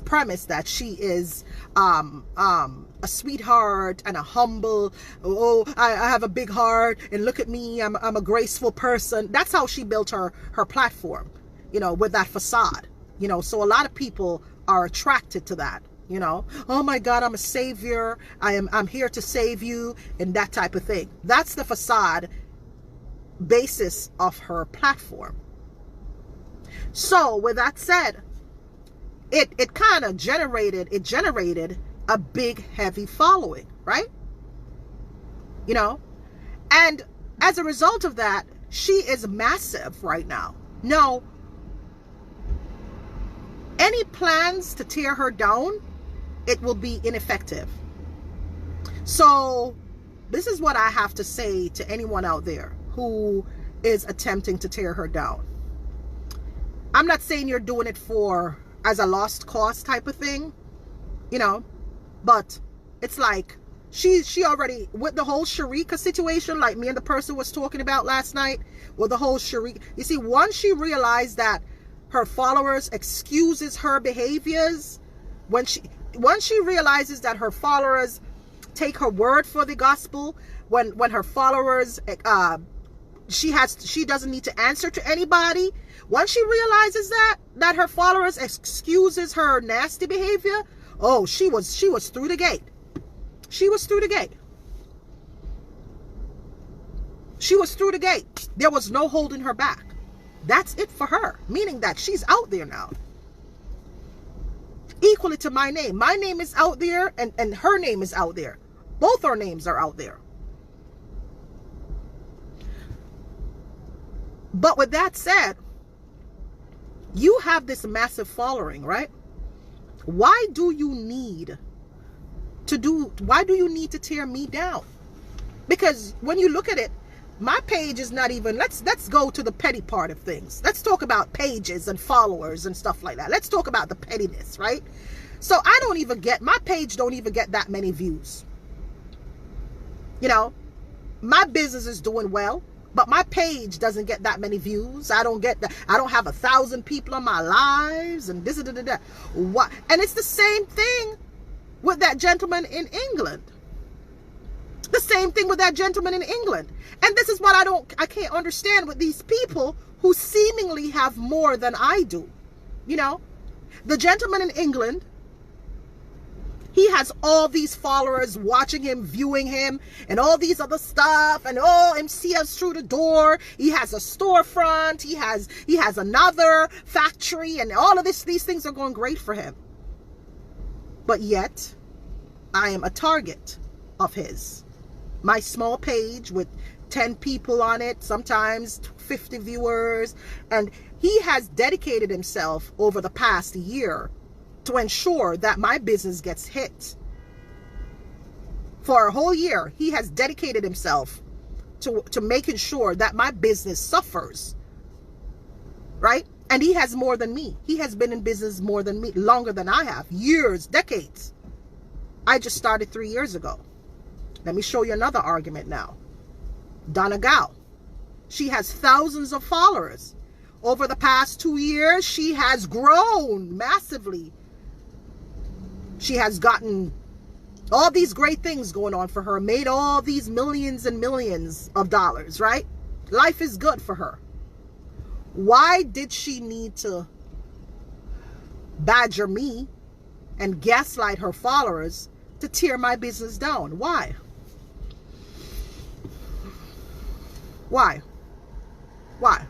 premise that she is a sweetheart and a humble, oh, I have a big heart, and look at me, I'm a graceful person. That's how she built her platform, you know, with that facade, you know. So a lot of people are attracted to that, you know. Oh my God, I'm a savior, I'm here to save you, and that type of thing. That's the facade basis of her platform. So with that said, it kind of generated a big heavy following, right? You know, and as a result of that, she is massive right now. No, any plans to tear her down, it will be ineffective. So this is what I have to say to anyone out there who is attempting to tear her down. I'm not saying you're doing it as a lost cause type of thing, you know, but it's like she already, with the whole Sharika situation, like me and the person was talking about last night, with the whole Sharika, you see, once she realized that her followers excuses her behaviors, once she realizes that her followers take her word for the gospel, when her followers she doesn't need to answer to anybody. Once she realizes that her followers excuses her nasty behavior, oh, she was through the gate. She was through the gate. She was through the gate. There was no holding her back. That's it for her, meaning that she's out there now. Equally to my name. My name is out there, and her name is out there. Both our names are out there. But with that said, you have this massive following, right? Why do you need to tear me down? Because when you look at it, my page is not even, let's go to the petty part of things. Let's talk about pages and followers and stuff like that. Let's talk about the pettiness, right? So my page don't even get that many views. You know, my business is doing well, but my page doesn't get that many views. I don't have 1,000 people on my lives and this and that. What? And it's the same thing with that gentleman in England. The same thing with that gentleman in England. And this is what I can't understand with these people who seemingly have more than I do. You know, the gentleman in England, he has all these followers watching him, viewing him, and all these other stuff, and him see us through the door. He has a storefront. He has another factory, and all of these things are going great for him. But yet, I am a target of his. My small page with 10 people on it, sometimes 50 viewers, and he has dedicated himself over the past year to ensure that my business gets hit. For a whole year, he has dedicated himself to making sure that my business suffers, right? And he has more than me. He has been in business more than me, longer than I have, years, decades. I just started 3 years ago. Let me show you another argument now. Donna Gao. She has thousands of followers. Over the past 2 years, she has grown massively. She has gotten all these great things going on for her, made all these millions and millions of dollars, right? Life is good for her. Why did she need to badger me and gaslight her followers to tear my business down? Why? Why? Why?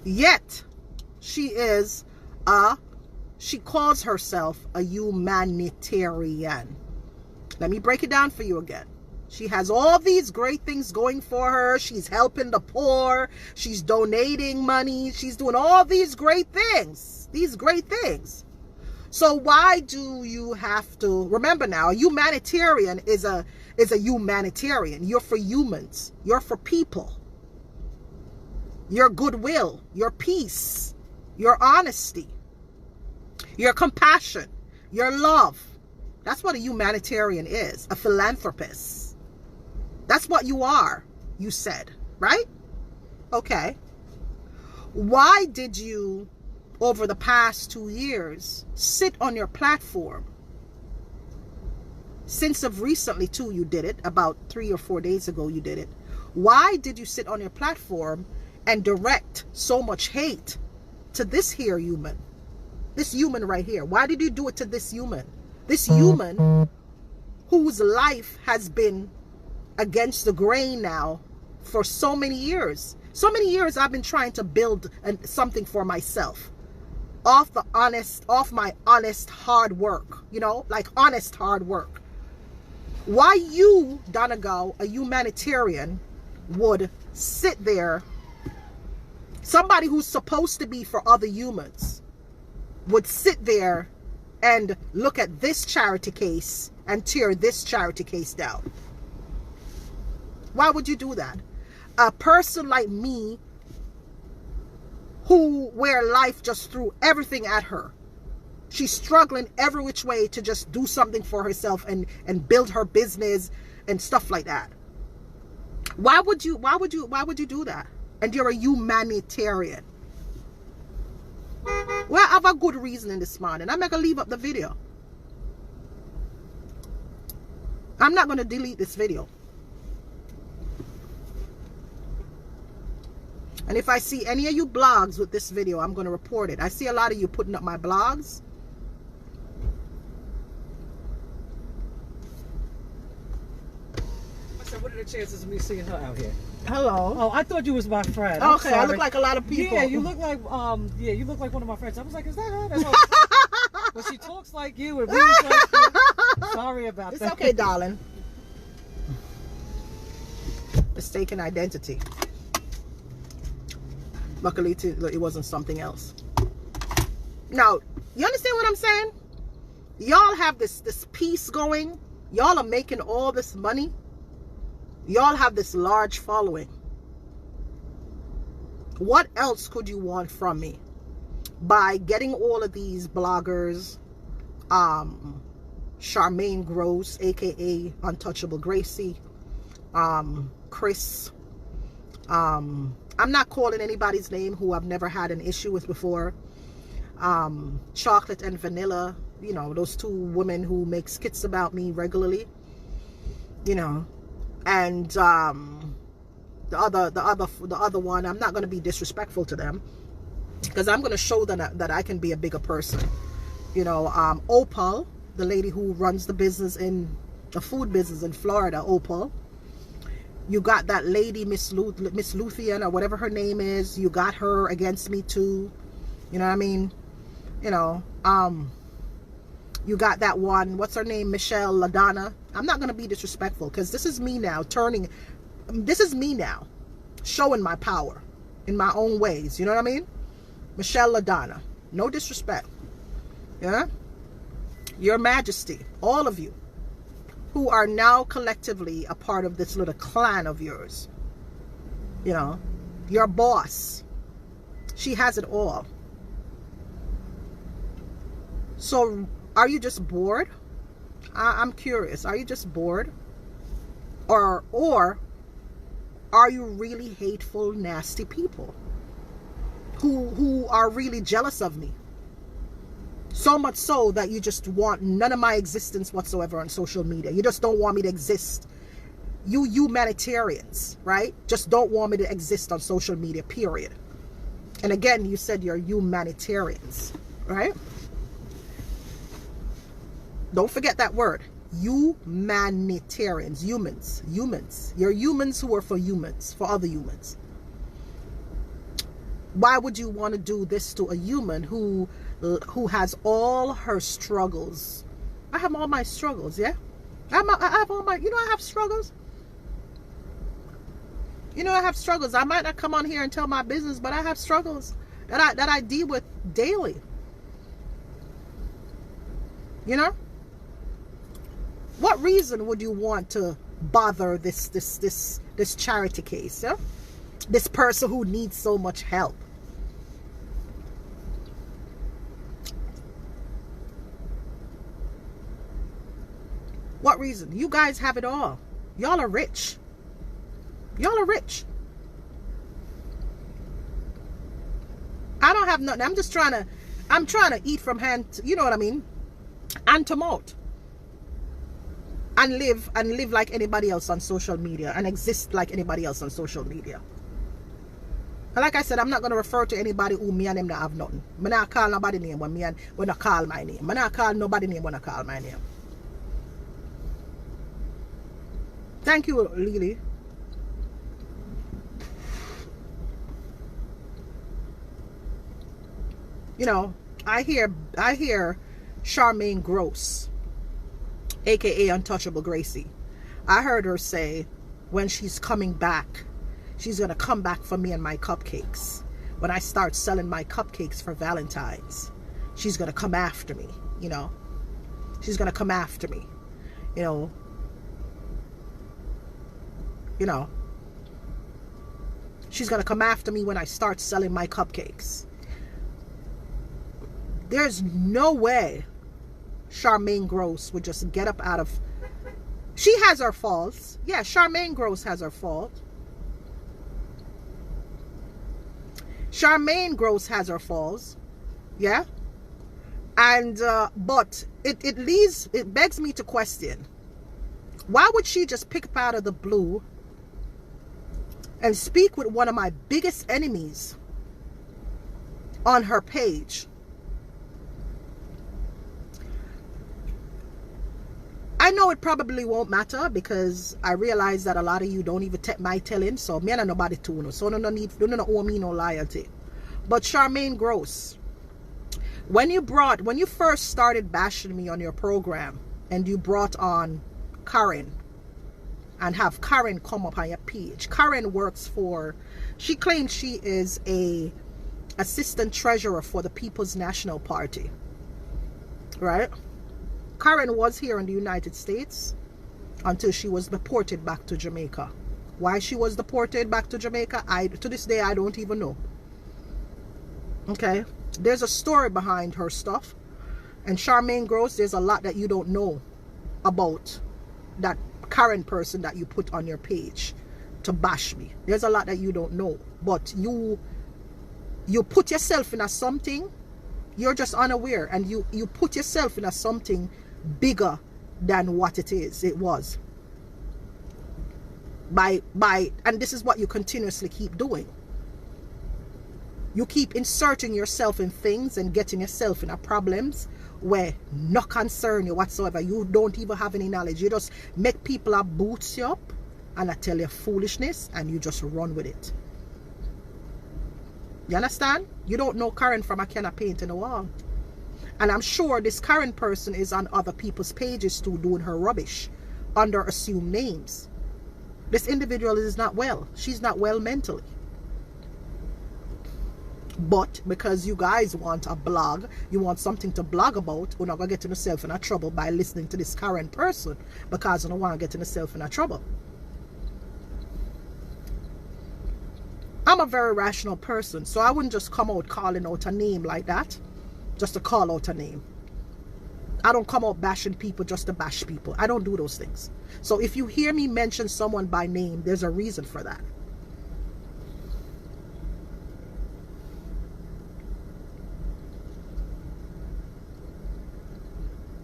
Yet, she calls herself a humanitarian. Let me break it down for you again. She has all these great things going for her. She's helping the poor. She's donating money. She's doing all these great things. These great things. So why do you have to, remember now, a humanitarian is a humanitarian. You're for humans. You're for people. Your goodwill, your peace, your honesty, your compassion, your love. That's what a humanitarian is, a philanthropist. That's what you are, you said, right? Okay. Why did you, over the past 2 years, sit on your platform? Since of recently too, you did it. About 3 or 4 days ago, you did it. Why did you sit on your platform and direct so much hate to this here human? This human right here. Why did you do it to this human? This human whose life has been against the grain now for so many years. So many years I've been trying to build something for myself. Off my honest hard work. You know, like honest hard work. Why you, Donna Gao, a humanitarian, would sit there, somebody who's supposed to be for other humans, would sit there and look at this charity case and tear this charity case down? Why would you do that? A person like me, where life just threw everything at her. She's struggling every which way to just do something for herself and build her business and stuff like that. Why would you do that? And you're a humanitarian. Well, I have a good reason this morning. I'm not going to leave up the video. I'm not going to delete this video. And if I see any of you blogs with this video, I'm going to report it. I see a lot of you putting up my blogs.
So what are the chances of me seeing her out here?
Hello.
Oh, I thought you was my friend.
Okay, I look like a lot of people.
Yeah, you look like you look like one of my friends. I was like, is that her? That's what but she talks like you and moves like you. Sorry about that.
It's okay, darling. Mistaken identity. Luckily, it wasn't something else. Now, you understand what I'm saying? Y'all have this peace going. Y'all are making all this money. Y'all have this large following. What else could you want from me? By getting all of these bloggers, Charmaine Gross, aka Untouchable Gracie, Chris, I'm not calling anybody's name who I've never had an issue with before. Chocolate and Vanilla, you know, those two women who make skits about me regularly, you know. And the other one, I'm not going to be disrespectful to them because I'm going to show them that I can be a bigger person. You know, Opal, the lady who runs the business the food business in Florida, Opal. You got that lady, Miss Luthien, or whatever her name is. You got her against me too. You know what I mean? You know, you got that one, what's her name, Michelle LaDonna. I'm not going to be disrespectful because this is me now this is me now showing my power in my own ways. You know what I mean? Michelle LaDonna. No disrespect. Yeah? Your Majesty, all of you who are now collectively a part of this little clan of yours. You know, your boss. She has it all. So are you just bored? I'm curious. Are you just bored? Or are you really hateful, nasty people who are really jealous of me? So much so that you just want none of my existence whatsoever on social media. You just don't want me to exist. You humanitarians, right? Just don't want me to exist on social media, period. And again, you said you're humanitarians, right? Don't forget that word. Humanitarians. Humans. You're humans who are for humans, for other humans. Why would you want to do this to a human who has all her struggles? I have all my struggles, yeah? I have all my, I have struggles. I have struggles. I might not come on here and tell my business, but I have struggles that I deal with daily. What reason would you want to bother this charity case, yeah? This person who needs so much help? What reason? You guys have it all. Y'all are rich. Y'all are rich. I don't have nothing. I'm trying to eat from hand, you know what I mean? Hand to mouth. And live like anybody else on social media and exist like anybody else on social media. And like I said, I'm not going to refer to anybody who me and them not have nothing. I'm not call nobody name when I call my name. I'm not call nobody name when I call my name. Thank you, Lily. I hear Charmaine Gross, aka Untouchable Gracie. I heard her say when she's coming back, she's gonna come back for me and my cupcakes. When I start selling my cupcakes for Valentine's, she's gonna come after me. She's gonna come after me. She's gonna come after me when I start selling my cupcakes. There's no way Charmaine Gross would just get up out of... She has her faults. Yeah, Charmaine Gross has her fault. Charmaine Gross has her faults. Yeah. And, but it begs me to question, why would she just pick up out of the blue and speak with one of my biggest enemies on her page? I know it probably won't matter because I realize that a lot of you don't even take my telling, so me and nobody to know, so no need, no owe me no loyalty. But Charmaine Gross, when you first started bashing me on your program and you brought on Karen and have Karen come up on your page, Karen works for, she claims she is a assistant treasurer for the People's National Party, right? Karen was here in the United States until she was deported back to Jamaica. Why she was deported back to Jamaica, to this day I don't even know. Okay, there's a story behind her stuff. And Charmaine Gross, there's a lot that you don't know about that Karen person that you put on your page to bash me. There's a lot that you don't know, but you put yourself in a something, you're just unaware, and you put yourself in a something bigger than what it was and this is what you continuously keep doing. You keep inserting yourself in things and getting yourself in problems where no concern you whatsoever. You don't even have any knowledge. You just make people boots you up and I tell you foolishness and you just run with it. You understand? You don't know Karen from a can of paint in the wall. And I'm sure this Karen person is on other people's pages too, doing her rubbish under assumed names. This individual is not well. She's not well mentally. But because you guys want a blog, you want something to blog about, you're not going to get yourself in a trouble by listening to this Karen person because you don't want to get yourself in a trouble. I'm a very rational person, so I wouldn't just come out calling out a name like that. Just to call out a name. I don't come out bashing people just to bash people. I don't do those things. So if you hear me mention someone by name, there's a reason for that.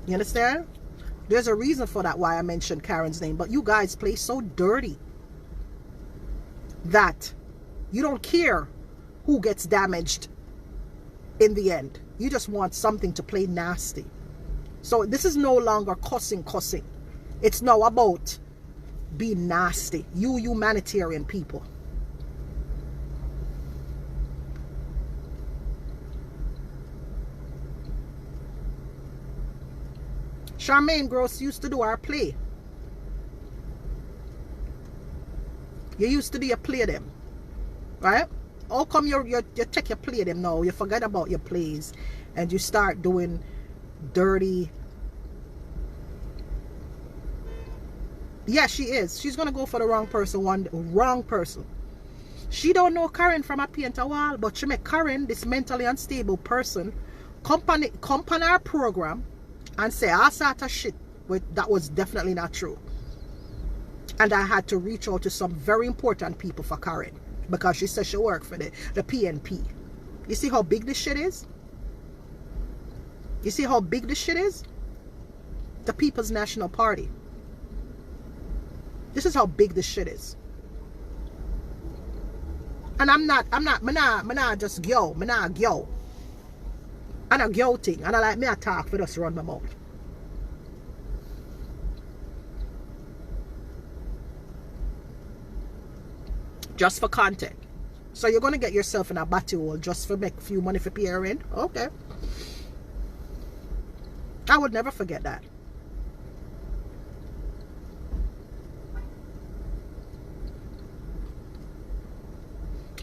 You understand? There's a reason for that, why I mentioned Karen's name. But you guys play so dirty that you don't care who gets damaged in the end. You just want something to play nasty. So this is no longer cussing. It's now about being nasty. You humanitarian people. Charmaine Gross used to do our play. You used to do your play them, right? How come you take your play them now? You forget about your plays and you start doing dirty. Yeah, she is. She's gonna go for the wrong person. Wrong person. She don't know Karen from a paint a wall, but she make Karen, this mentally unstable person, come on our program and say all sort of shit. But that was definitely not true. And I had to reach out to some very important people for Karen, because she said she worked for the PNP. You see how big this shit is? You see how big this shit is? The People's National Party. This is how big this shit is. And I'm not just gyo. I'm not gyo. I'm a gyo thing. And I like me a talk for just run my mouth. Just for content. So you're going to get yourself in a batty hole just for make a few money for PRN? Okay. I would never forget that.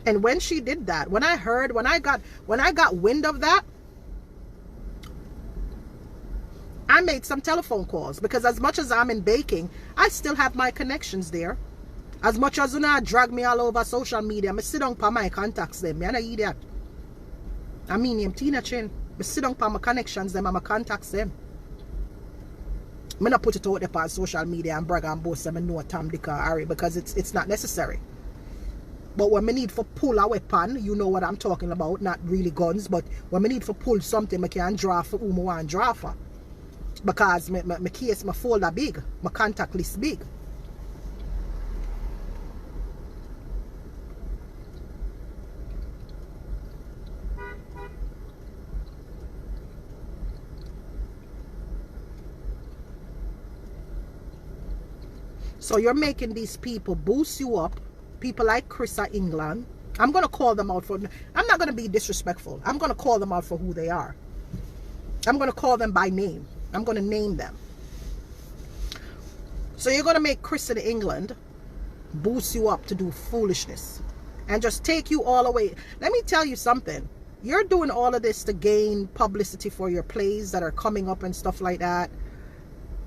And when she did that, when I got wind of that, I made some telephone calls, because as much as I'm in baking, I still have my connections there. As much as you know, drag me all over social media, I sit down for my contacts them. I'm not idiot. I mean, I'm Tina Chin. I sit down for my connections them and my contacts them. I'm not put it out there on social media and brag and boast them and know Tom, Dick, or Harry, because it's not necessary. But when I need for pull a weapon, you know what I'm talking about, not really guns, but when I need for pull something, I can draw for whom I want to draw for. Because my case, my folder big, my contact list big. So you're making these people boost you up. People like Chrissa England. I'm going to call them out for... I'm not going to be disrespectful. I'm going to call them out for who they are. I'm going to call them by name. I'm going to name them. So you're going to make Chrissa England boost you up to do foolishness. And just take you all away. Let me tell you something. You're doing all of this to gain publicity for your plays that are coming up and stuff like that.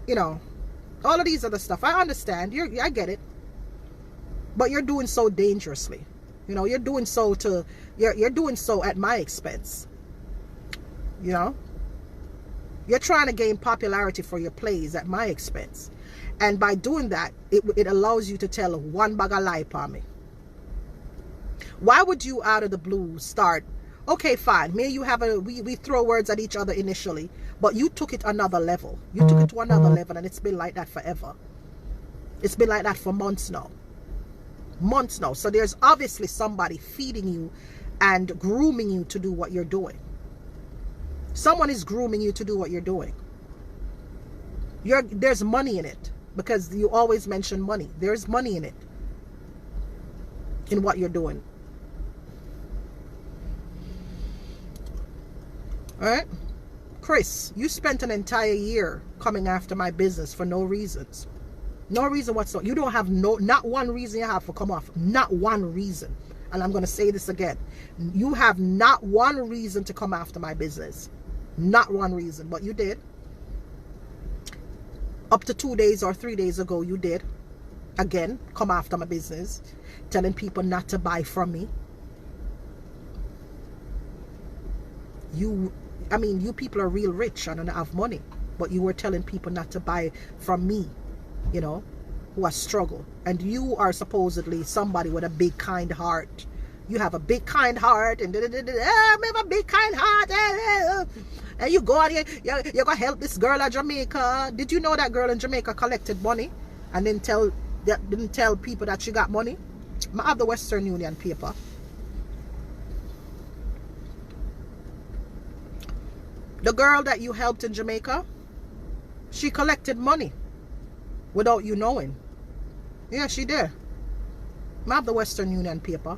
You know... all of these other stuff. I understand. I get it. But you're doing so dangerously. You know, you're doing so at my expense. You know? You're trying to gain popularity for your plays at my expense. And by doing that, it allows you to tell one bag of lie upon me. Why would you out of the blue start, okay, fine, me and you have we throw words at each other initially, but you took it another level. You took it to another level, and it's been like that forever. It's been like that for months now. Months now. So there's obviously somebody feeding you and grooming you to do what you're doing. Someone is grooming you to do what you're doing. There's money in it, because you always mention money. There's money in it, in what you're doing. All right? Chris, you spent an entire year coming after my business for no reasons. No reason whatsoever. You don't have not one reason you have for come off. Not one reason. And I'm going to say this again. You have not one reason to come after my business. Not one reason. But you did. Up to 2 days or 3 days ago, you did. Again, come after my business. Telling people not to buy from me. You people are real rich and don't have money. but you were telling people not to buy from me, you know, who are struggle. And you are supposedly somebody with a big kind heart. You have a big kind heart, and I have a big kind heart, and you go out here, you're gonna help this girl in Jamaica. Did you know that girl in Jamaica collected money and didn't tell people that she got money? I have the Western Union paper. The girl that you helped in Jamaica, she collected money without you knowing. Yeah, she did. I have the Western Union paper.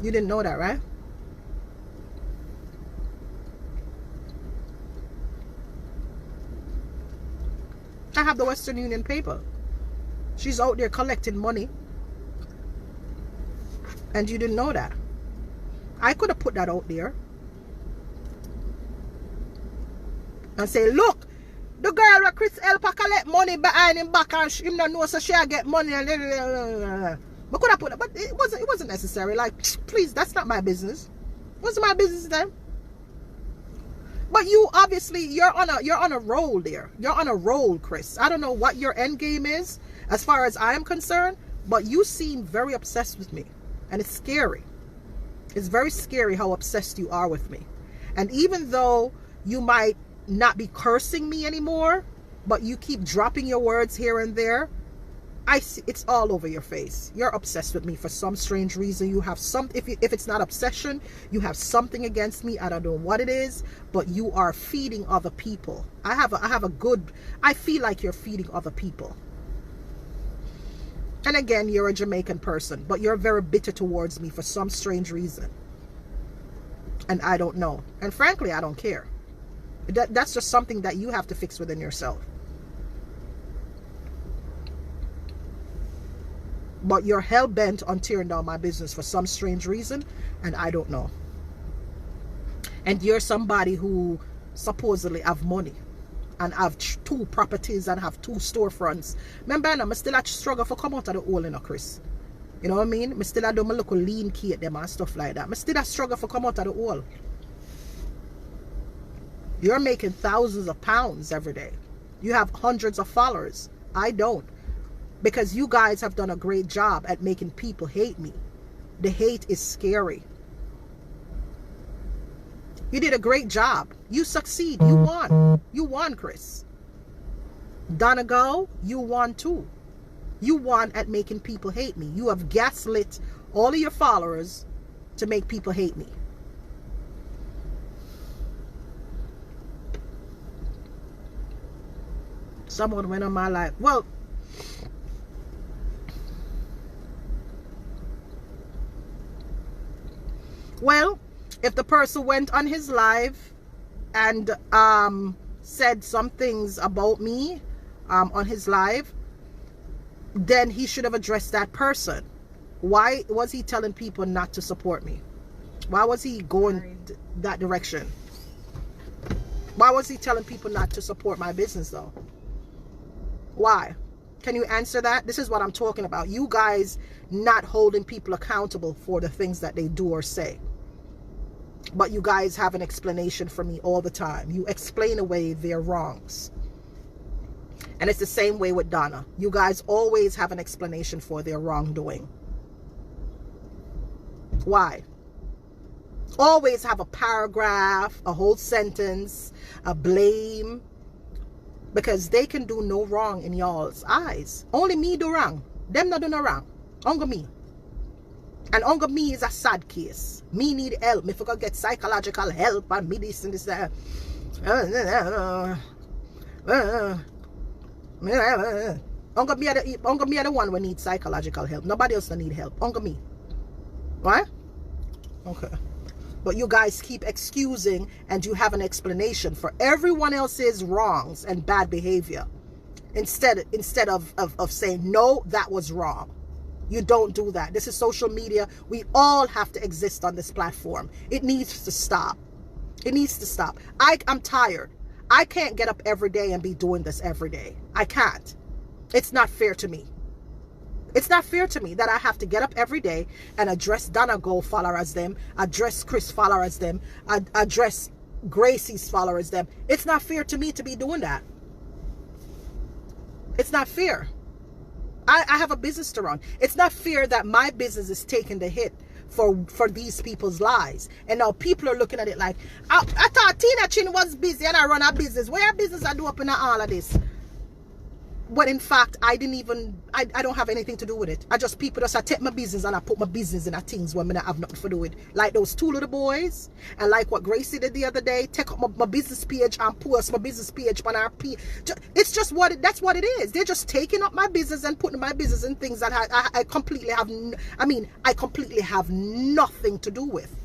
You didn't know that, right? I have the Western Union paper. She's out there collecting money. And you didn't know that. I could have put that out there. And say, look, the girl where Chris help her collect money behind him back and him not know so she get money. But could I put it? But it wasn't necessary. Like, please, that's not my business. What's my business then? But you obviously you're on a roll there. You're on a roll, Chris. I don't know what your end game is as far as I am concerned, but you seem very obsessed with me. And it's scary. It's very scary how obsessed you are with me. And even though you might not be cursing me anymore, but you keep dropping your words here and there, I see it's all over your face. You're obsessed with me for some strange reason. You have some, if it's not obsession, you have something against me. I don't know what it is, but you are feeding other people. I feel like you're feeding other people. And again, you're a Jamaican person, but you're very bitter towards me for some strange reason. And I don't know. And frankly, I don't care. That's just something that you have to fix within yourself. But you're hell-bent on tearing down my business for some strange reason, and I don't know. And you're somebody who supposedly have money and have 2 properties and have 2 storefronts. Remember, I still have to struggle for come out of the hole, you know, Chris. You know what I mean? I still have do my little lean cake them and stuff like that. I still have struggle for come out of the hole. You're making thousands of pounds every day. You have hundreds of followers. I don't. Because you guys have done a great job at making people hate me. The hate is scary. You did a great job. You succeed. You won. You won, Chris. Donegal, you won too. You won at making people hate me. You have gaslit all of your followers to make people hate me. Someone went on my life. Well, if the person went on his live and said some things about me on his live, then he should have addressed that person. Why was he telling people not to support me? Why was he going that direction? Why was he telling people not to support my business though? Why? Can you answer that? This is what I'm talking about. You guys not holding people accountable for the things that they do or say. But you guys have an explanation for me all the time. You explain away their wrongs. And it's the same way with Donna. You guys always have an explanation for their wrongdoing. Why? Always have a paragraph, a whole sentence, a blame. Because they can do no wrong in y'all's eyes. Only me do wrong. Them not do no wrong. Only me. And only me is a sad case. Me need help. Me forgot get psychological help and me this and this. Only me are the one who need psychological help. Nobody else need help. Only me. Right? Okay. But you guys keep excusing and you have an explanation for everyone else's wrongs and bad behavior. Instead of saying, no, that was wrong. You don't do that. This is social media. We all have to exist on this platform. It needs to stop. It needs to stop. I'm tired. I can't get up every day and be doing this every day. I can't. It's not fair to me. It's not fair to me that I have to get up every day and address Donegal follower as them, address Chris follower as them, address Gracie's followers them. It's not fair to me to be doing that. It's not fair. I have a business to run. It's not fair that my business is taking the hit for these people's lives. And now people are looking at it like, I thought Tina Chin was busy and I run a business. Where business I do up in all of this? When in fact, I don't have anything to do with it. People just take my business and I put my business in a things when I have nothing to do with. Like those two little boys, and like what Gracie did the other day, take up my business page and post my business page on our It's just that's what it is. They're just taking up my business and putting my business in things that I completely have, I completely have nothing to do with.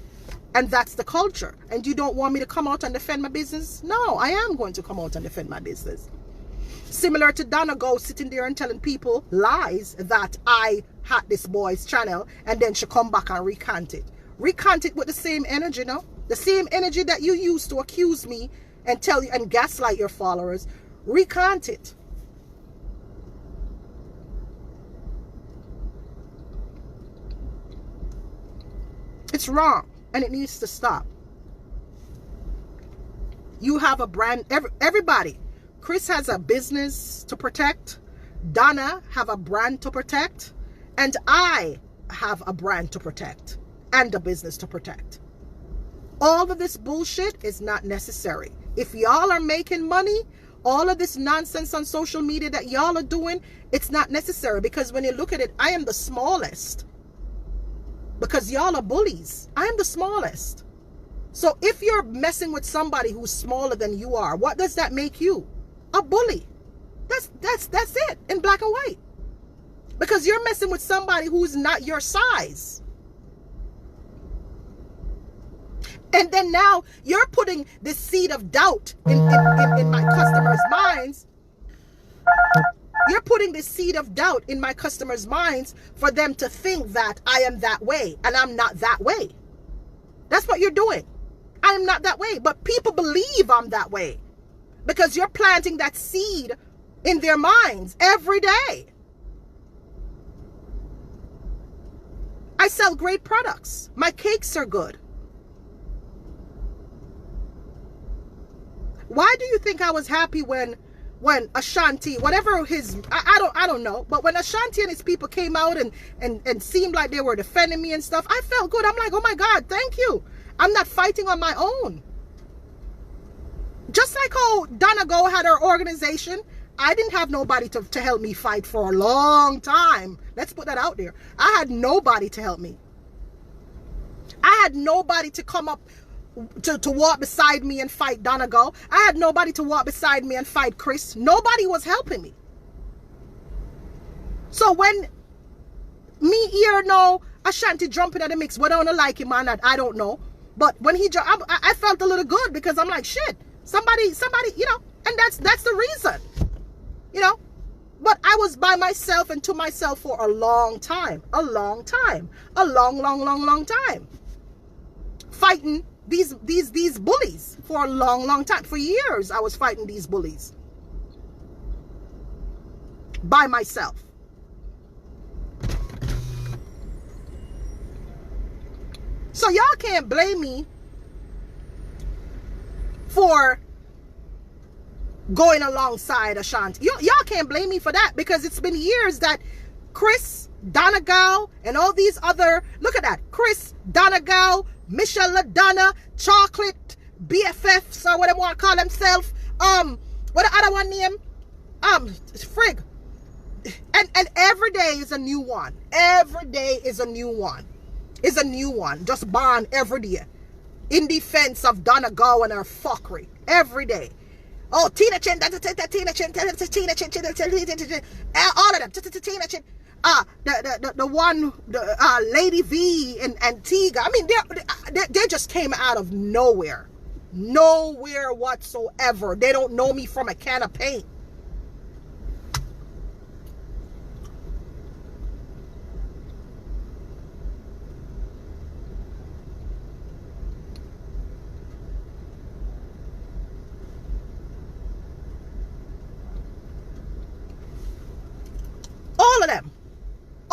And that's the culture. And you don't want me to come out and defend my business? No, I am going to come out and defend my business. Similar to Donna Go sitting there and telling people lies that I had this boy's channel, and then she come back and recant it. Recant it with the same energy, no? The same energy that you used to accuse me and tell you and gaslight your followers. Recant it. It's wrong and it needs to stop. You have a brand, everybody. Chris has a business to protect. Donna have a brand to protect. And I have a brand to protect and a business to protect. All of this bullshit is not necessary. If y'all are making money, all of this nonsense on social media that y'all are doing, it's not necessary. Because when you look at it, I am the smallest. Because y'all are bullies. I am the smallest. So if you're messing with somebody who's smaller than you are, what does that make you? A bully. That's it in black and white. Because you're messing with somebody who's not your size. And then now you're putting this seed of doubt in my customers' minds. You're putting this seed of doubt in my customers' minds for them to think that I am that way, and I'm not that way. That's what you're doing. I am not that way, but people believe I'm that way. Because you're planting that seed in their minds every day. I sell great products. My cakes are good. Why do you think I was happy when Ashanti, whatever his, I don't know, but when Ashanti and his people came out and seemed like they were defending me and stuff, I felt good. I'm like, oh my God, thank you. I'm not fighting on my own. Just like how Donna Go had her organization, I didn't have nobody to help me fight for a long time. Let's put that out there. I had nobody to help me. I had nobody to come up to walk beside me and fight Donna Go. I had nobody to walk beside me and fight Chris. Nobody was helping me. So when me here now, Ashanti jumping at the mix, whether I don't like him or not, I don't know. But when he jumped, I felt a little good because I'm like, shit. Somebody, you know, and that's the reason, you know. But I was by myself and to myself for a long time, a long time, a long time, fighting these bullies for a long time. For years, I was fighting these bullies by myself. So y'all can't blame me for going alongside Ashanti. Y'all can't blame me for that, because it's been years that Chris, Donegal, and all these other, look at that, Chris, Donegal, Michelle LaDonna, Chocolate, BFFs, or what they want to call themselves, what the other one name? Frig. And every day is a new one. Every day is a new one. Is a new one. Just born every day. In defense of Donegal and her fuckery. Every day. Oh, Tina Chin, Tina Chin, all of them, Tina Chin. The one, Lady V and Tiga. I mean, they just came out of nowhere. Nowhere whatsoever. They don't know me from a can of paint.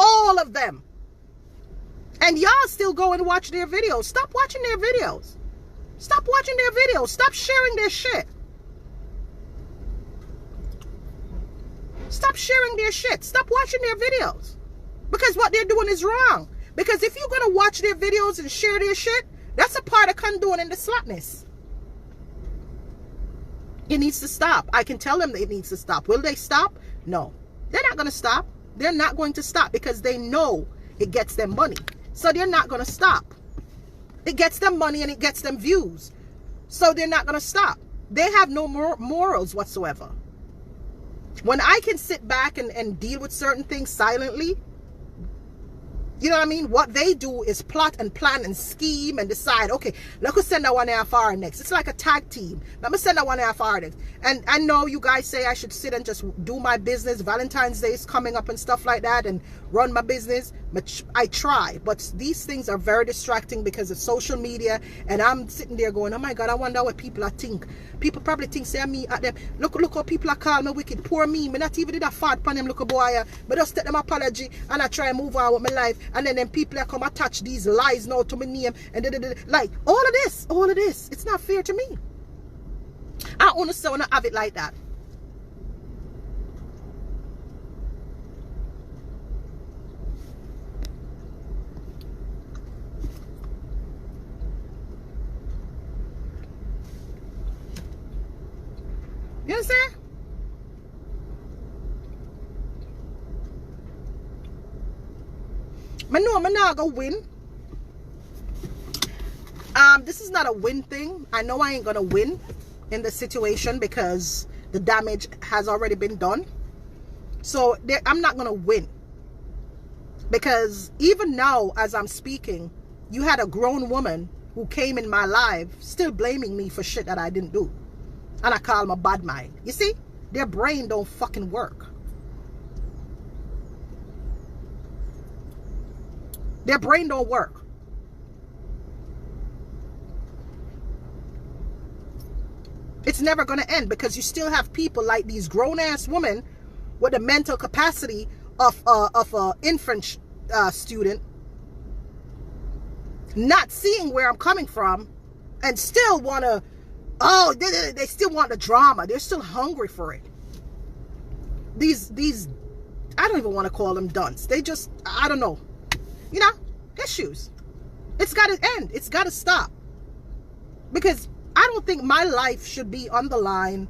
All of them. And y'all still go and watch their videos. Stop watching their videos. Stop watching their videos. Stop sharing their shit. Stop sharing their shit. Stop watching their videos. Because what they're doing is wrong. Because if you're going to watch their videos and share their shit, that's a part of condoning the slutness. It needs to stop. I can tell them that it needs to stop. Will they stop? No. They're not going to stop. They're not going to stop because they know it gets them money. So they're not going to stop. It gets them money and it gets them views. So they're not going to stop. They have no morals whatsoever. When I can sit back and deal with certain things silently, you know what I mean? What they do is plot and plan and scheme and decide, okay, let's send that 1.5 hour next. It's like a tag team. Let me send that 1.5 hour next. And I know you guys say I should sit and just do my business. Valentine's Day is coming up and stuff like that and run my business. But I try. But these things are very distracting because of social media. And I'm sitting there going, oh my God, I wonder what people are think. People probably think, say, me at them. Look how people are calling me wicked. Poor me. Me not even did a fart pan them look a boy. But just take them apology and I try and move on with my life. And then people that come attach these lies now to my name. And like, all of this. It's not fair to me. I honestly want to have it like that. You understand? I know I'm not gonna win. This is not a win thing. I know I ain't gonna win in the situation because the damage has already been done. So I'm not gonna win. Because even now, as I'm speaking, you had a grown woman who came in my life still blaming me for shit that I didn't do. And I call them a bad mind. You see? Their brain don't fucking work. Their brain don't work. It's never going to end because you still have people like these grown-ass women with the mental capacity of an infant student not seeing where I'm coming from and still want to, oh, they still want the drama. They're still hungry for it. These I don't even want to call them dunce. They just, I don't know. You know, issues. It's got to end. It's got to stop. Because I don't think my life should be on the line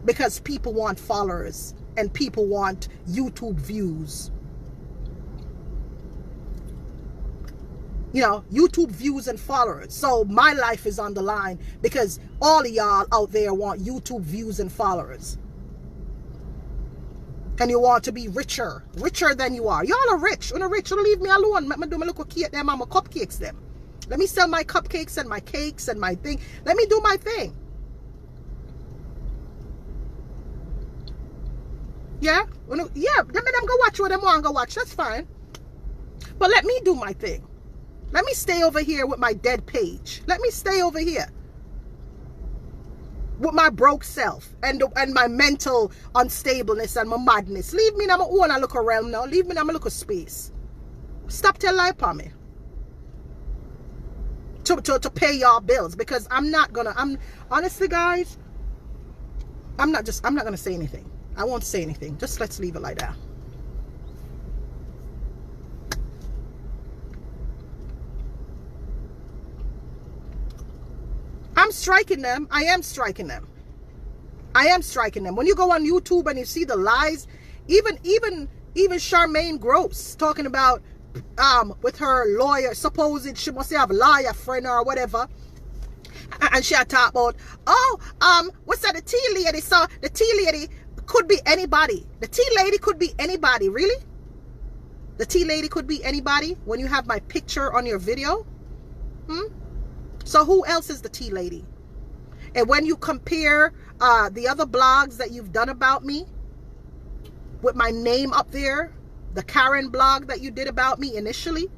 because people want followers and people want YouTube views. You know, YouTube views and followers. So my life is on the line because all of y'all out there want YouTube views and followers. And you want to be richer than you are. Y'all are rich. When you're rich, you leave me alone. Let me do my little cake them and my cupcakes them. Let me sell my cupcakes and my cakes and my thing. Let me do my thing. Yeah? Yeah, let me them go watch what them want to go watch. That's fine. But let me do my thing. Let me stay over here with my dead page. Let me stay over here with my broke self and my mental unstableness and my madness. Leave me in my own a little realm now. Leave me in my little space. Stop telling lie upon me. To pay y'all bills because I'm honestly guys, I'm not gonna say anything. I won't say anything. Just let's leave it like that. I'm striking them. I am striking them. I am striking them. When you go on YouTube and you see the lies, even Charmaine Gross talking about with her lawyer, supposed she must have a lawyer friend or whatever, and she had talked about, what's that, the tea lady? So the tea lady could be anybody. The tea lady could be anybody. Really? The tea lady could be anybody when you have my picture on your video? So who else is the tea lady? And when you compare the other blogs that you've done about me with my name up there, the Karen blog that you did about me initially,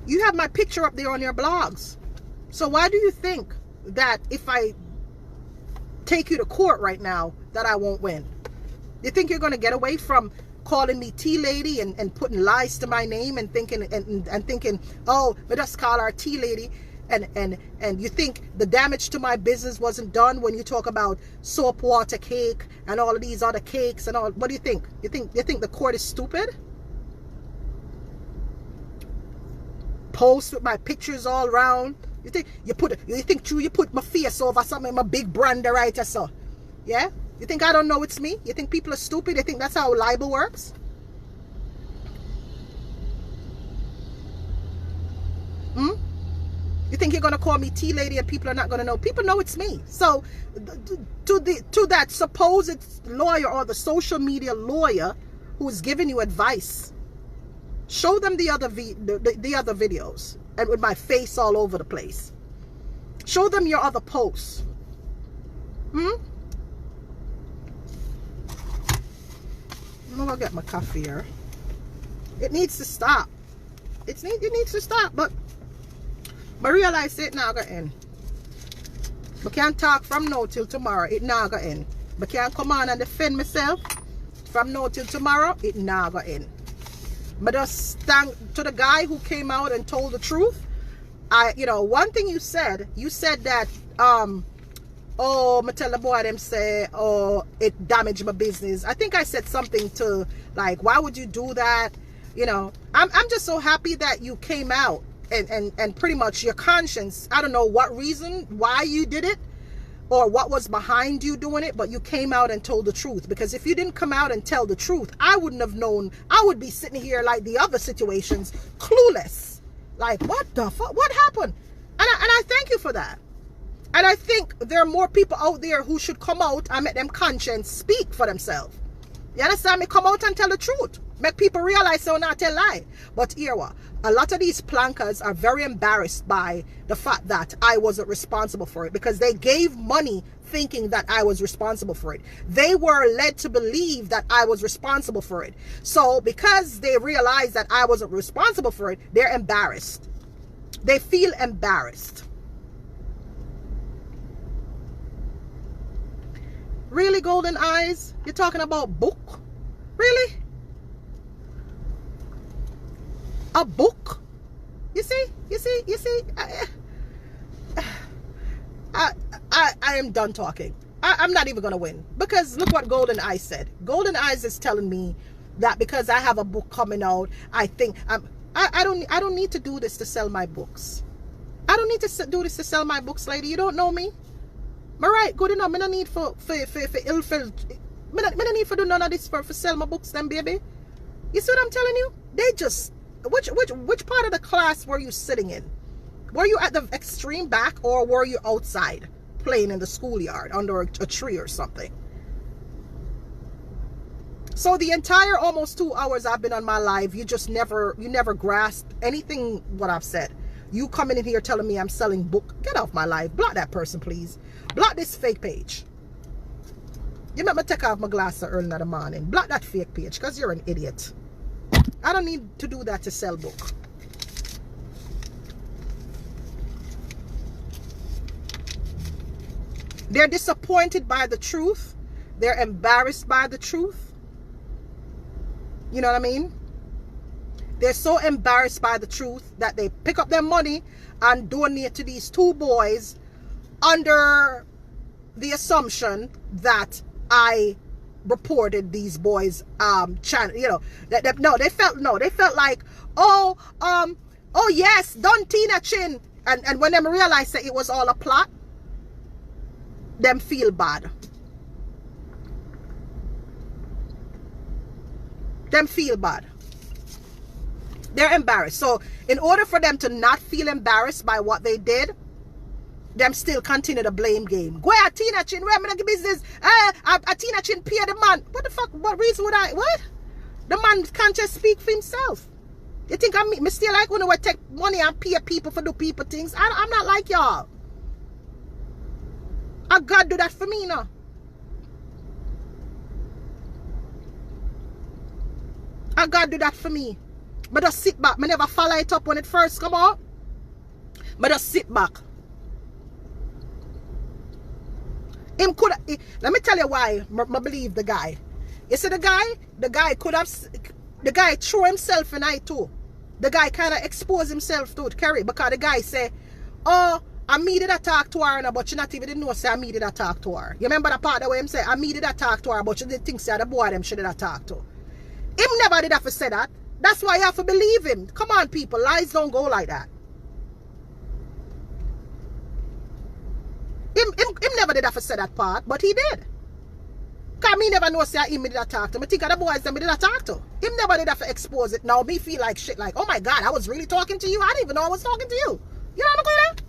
you have my picture up there on your blogs. So why do you think that if I take you to court right now that I won't win? You think you're going to get away from calling me tea lady and putting lies to my name and thinking and thinking, oh, we just call her tea lady, and you think the damage to my business wasn't done when you talk about soap water cake and all of these other cakes and all? What do you think? You think the court is stupid? Post with my pictures all around. You think you put my face over something, my big brand right or so? Yeah? You think I don't know it's me? You think people are stupid? You think that's how libel works? You think you're gonna call me tea lady and people are not gonna know? People know it's me. So to that supposed lawyer or the social media lawyer who is giving you advice, show them the other videos and with my face all over the place. Show them your other posts. I'm gonna get my coffee here. It needs to stop. It needs to stop, but I realize it now gonna end. I can't talk from now till tomorrow. It now gonna end. I can't come on and defend myself from now till tomorrow. It now gonna end. But just thank to the guy who came out and told the truth. One thing you said that oh, me tell the boy them say, oh, it damaged my business. I think I said something to like, why would you do that? I'm just so happy that you came out and pretty much your conscience, I don't know what reason why you did it or what was behind you doing it, but you came out and told the truth. Because if you didn't come out and tell the truth, I wouldn't have known. I would be sitting here like the other situations, clueless, like what the fuck, what happened? And I thank you for that. And I think there are more people out there who should come out and make them conscience speak for themselves. You understand me? Come out and tell the truth. Make people realize so not tell lie. But here what? A lot of these plankers are very embarrassed by the fact that I wasn't responsible for it, because they gave money thinking that I was responsible for it. They were led to believe that I was responsible for it. So because they realized that I wasn't responsible for it, they're embarrassed. They feel embarrassed. Really, Golden Eyes? You're talking about book? Really? A book? You see? I am done talking. I'm not even gonna win, because look what Golden Eyes said. Golden Eyes is telling me that because I have a book coming out, I think I don't need to do this to sell my books. I don't need to do this to sell my books, lady. You don't know me. Alright, good enough. I don't need for ill feel. I don't need for do none of this for sell my books, then, baby. You see what I'm telling you? They just which part of the class were you sitting in? Were you at the extreme back, or were you outside playing in the schoolyard under a tree or something? So the entire almost 2 hours I've been on my live, you never grasped anything what I've said. You coming in here telling me I'm selling book. Get off my live. Block that person, please. Block this fake page. You make me take off my glasses early in the morning. Block that fake page, because you're an idiot. I don't need to do that to sell book. They're disappointed by the truth. They're embarrassed by the truth. You know what I mean? They're so embarrassed by the truth that they pick up their money and donate to these two boys under the assumption that I reported these boys channel. They felt like, oh yes, Don Tina Chin, and when them realized that it was all a plot, them feel bad. Them feel bad. They're embarrassed. So in order for them to not feel embarrassed by what they did, them still continue the blame game. Go at Tina Chin, where am I business? A Tina Chin pay the man. What the fuck? What reason would I? What? The man can't just speak for himself. You think me still like when we take money and pay people for do people things? I'm not like y'all. I God do that for me now. I God do that for me. But just sit back. I never follow it up when it first come out. But just sit back. Let me tell you why I believe the guy. You see the guy could have, the guy threw himself in it too. The guy kind of exposed himself to it, Kerry, because the guy say, oh, I did a talk to her, but she not even didn't know say I did a talk to her. You remember the part that way him say, I did a talk to her, but she didn't think say the boy them she did a talk to. Him never did have to say that. That's why you have to believe him. Come on, people. Lies don't go like that. Him never did have to say that part, but he did. Because me never know say him did a talk to. I think of the boys them did a talk to. Him never did have to expose it. Now me feel like shit like, oh my God, I was really talking to you. I didn't even know I was talking to you. You know what I'm going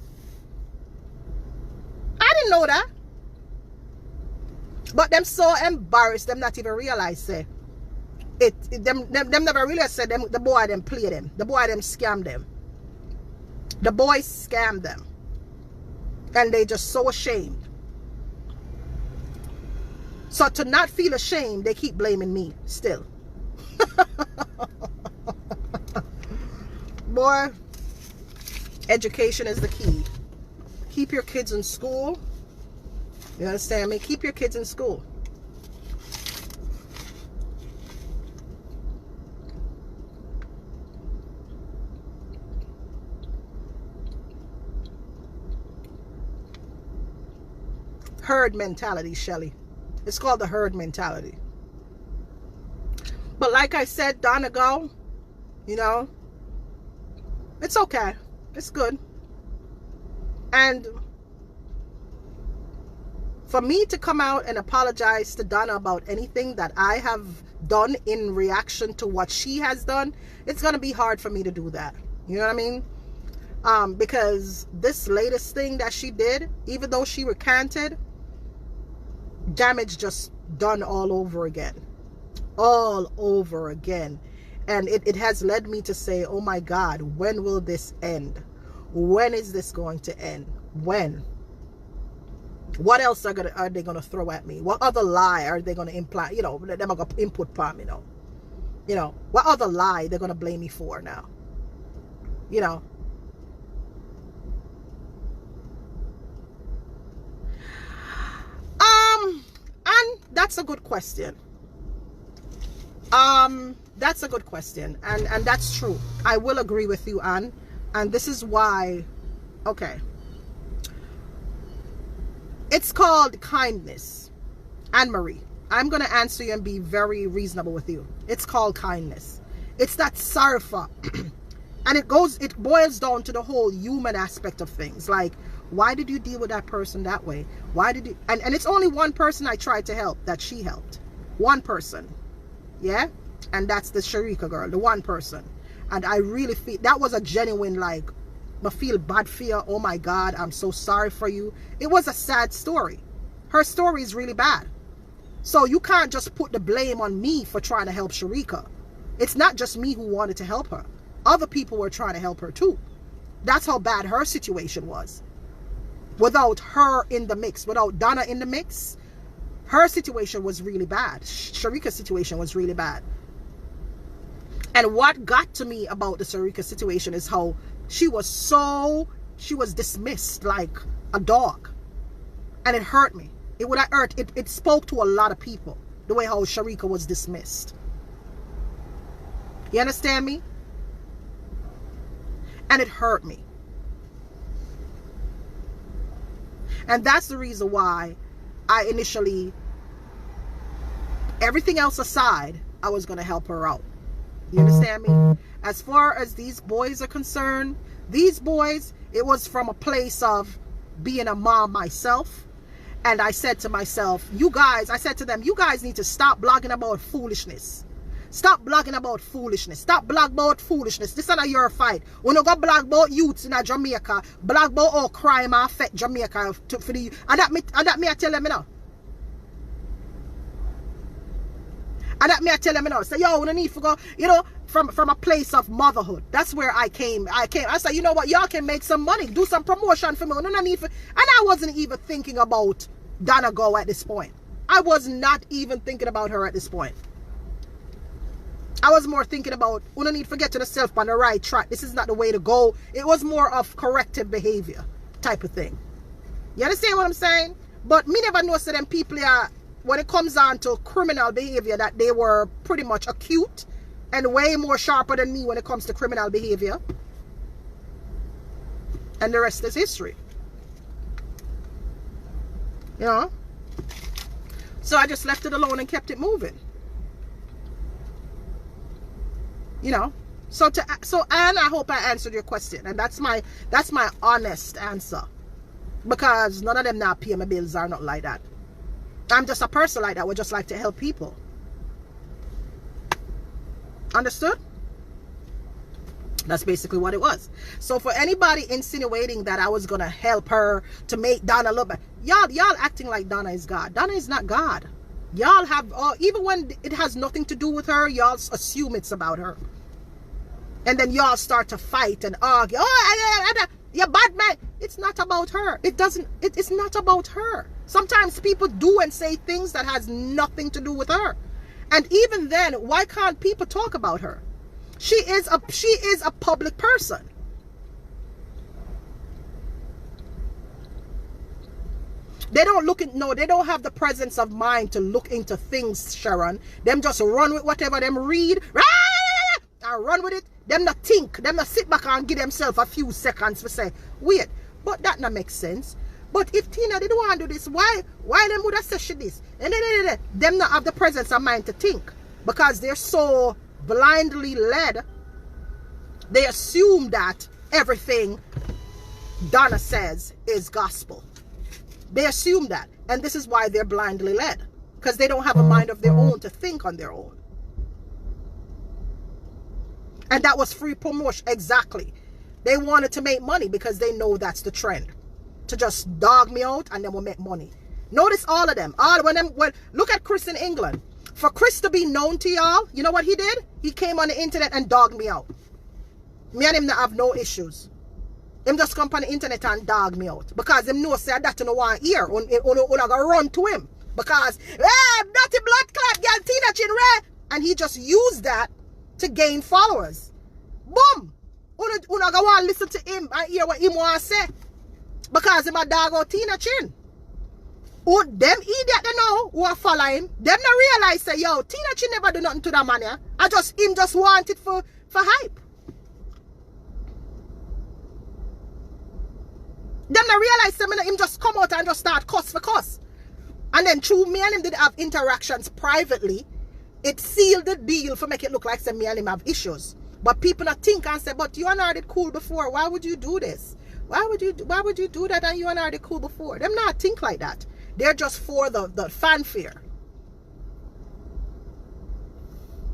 I didn't know that. But them so embarrassed, them not even realize say them never realize say them the boy them play them. The boy them scam them. The boys scam them. And they just so ashamed. So to not feel ashamed, they keep blaming me still. Boy, education is the key. Keep your kids in school. You understand me? Keep your kids in school. Herd mentality, Shelly. It's called the herd mentality. But like I said, Donegal, you know, it's okay. It's good. And for me to come out and apologize to Donna about anything that I have done in reaction to what she has done, it's going to be hard for me to do that. You know what I mean? Because this latest thing that she did, even though she recanted, damage just done all over again. All over again. And it has led me to say, oh my God, when will this end? When is this going to end? When? What else are they gonna throw at me? What other lie are they gonna imply? You know, they're gonna input palm, you know. You know, what other lie they're gonna blame me for now? You know. And that's a good question. That's a good question. And that's true. I will agree with you, Anne. And this is why, okay. It's called kindness. Anne-Marie, I'm going to answer you and be very reasonable with you. It's called kindness. It's that sarfa. And it boils down to the whole human aspect of things. Like, why did you deal with that person that way? Why did you, and it's only one person I tried to help that she helped. One person. Yeah? And that's the Sharika girl, the one person. And I really feel, that was a genuine, like, I feel bad for you. Oh my God, I'm so sorry for you. It was a sad story. Her story is really bad. So you can't just put the blame on me for trying to help Sharika. It's not just me who wanted to help her. Other people were trying to help her too. That's how bad her situation was. Without her in the mix, without Donna in the mix, her situation was really bad. Sharika's situation was really bad. And what got to me about the Sharika situation is how she was dismissed like a dog. And it hurt me. It would have hurt. It spoke to a lot of people, the way how Sharika was dismissed. You understand me? And it hurt me. And that's the reason why I initially, everything else aside, I was going to help her out. You understand me? As far as these boys are concerned, these boys, it was from a place of being a mom myself. And I said to myself, I said to them, you guys need to stop blogging about foolishness. Stop blogging about foolishness. Stop blogging about foolishness. This is not your fight. When you go blog about youths in Jamaica, blog about all crime affect Jamaica for the, and that me I tell them, you know. And that me I tell them, you know. Say, yo, we don't need to go, you know, from a place of motherhood. That's where I came. I said, you know what, y'all can make some money, do some promotion for me. No need for, and I wasn't even thinking about Donegal at this point. I was not even thinking about her at this point. I was more thinking about, we don't need to get to the self on the right track. This is not the way to go. It was more of corrective behavior type of thing. You understand what I'm saying? But me never know so them people are when it comes on to criminal behavior, that they were pretty much acute and way more sharper than me when it comes to criminal behavior. And the rest is history. You know? So I just left it alone and kept it moving. You know? So Anne, I hope I answered your question. And that's my honest answer. Because none of them now pay my bills or not like that. I'm just a person like that would just like to help people. Understood? That's basically what it was. So for anybody insinuating that I was gonna help her to make Donna look bad, y'all acting like Donna is God. Donna is not God. Y'all have even when it has nothing to do with her, y'all assume it's about her, and then y'all start to fight and argue. Oh, you're bad man. It's not about her. It's not about her. Sometimes people do and say things that has nothing to do with her, and even then, why can't people talk about her? She is a public person. They don't have the presence of mind to look into things, Sharon. Them just run with whatever them read and run with it. Them not think. Them not sit back and give themselves a few seconds to say, wait, but that not make sense. But if Tina didn't want to do this, why them would have said she this? And them not have the presence of mind to think, because they're so blindly led. They assume that everything Donna says is gospel. They assume that, and this is why they're blindly led, because they don't have a mind of their own to think on their own. And that was free promotion. Exactly. They wanted to make money because they know that's the trend, to just dog me out and then we'll make money. Notice all of them. Look at Chris in England. For Chris to be known to y'all, you know what he did? He came on the internet and dogged me out. Me and him not have no issues. Him just come on the internet and dog me out. Because him know say that to no one ear. Una go run to him. Because, dirty blood clot, girl, Tina Chinray. And he just used that to gain followers. Boom. Una go want listen to him and hear what him want to say. Because him a dog out Tina Chin. Oh, them idiot they know who are following, them not realize say, yo, Tina Chin never do nothing to that man, yeah? Him just want it for hype. Them not realize say, him just come out and just start cuss for cuss. And then through me and him did have interactions privately, it sealed the deal for make it look like say me and him have issues. But people not think and say, but you and I did cool before. Why would you do this? Why would you do that and you and I did cool before? Them not think like that. They're just for the fanfare.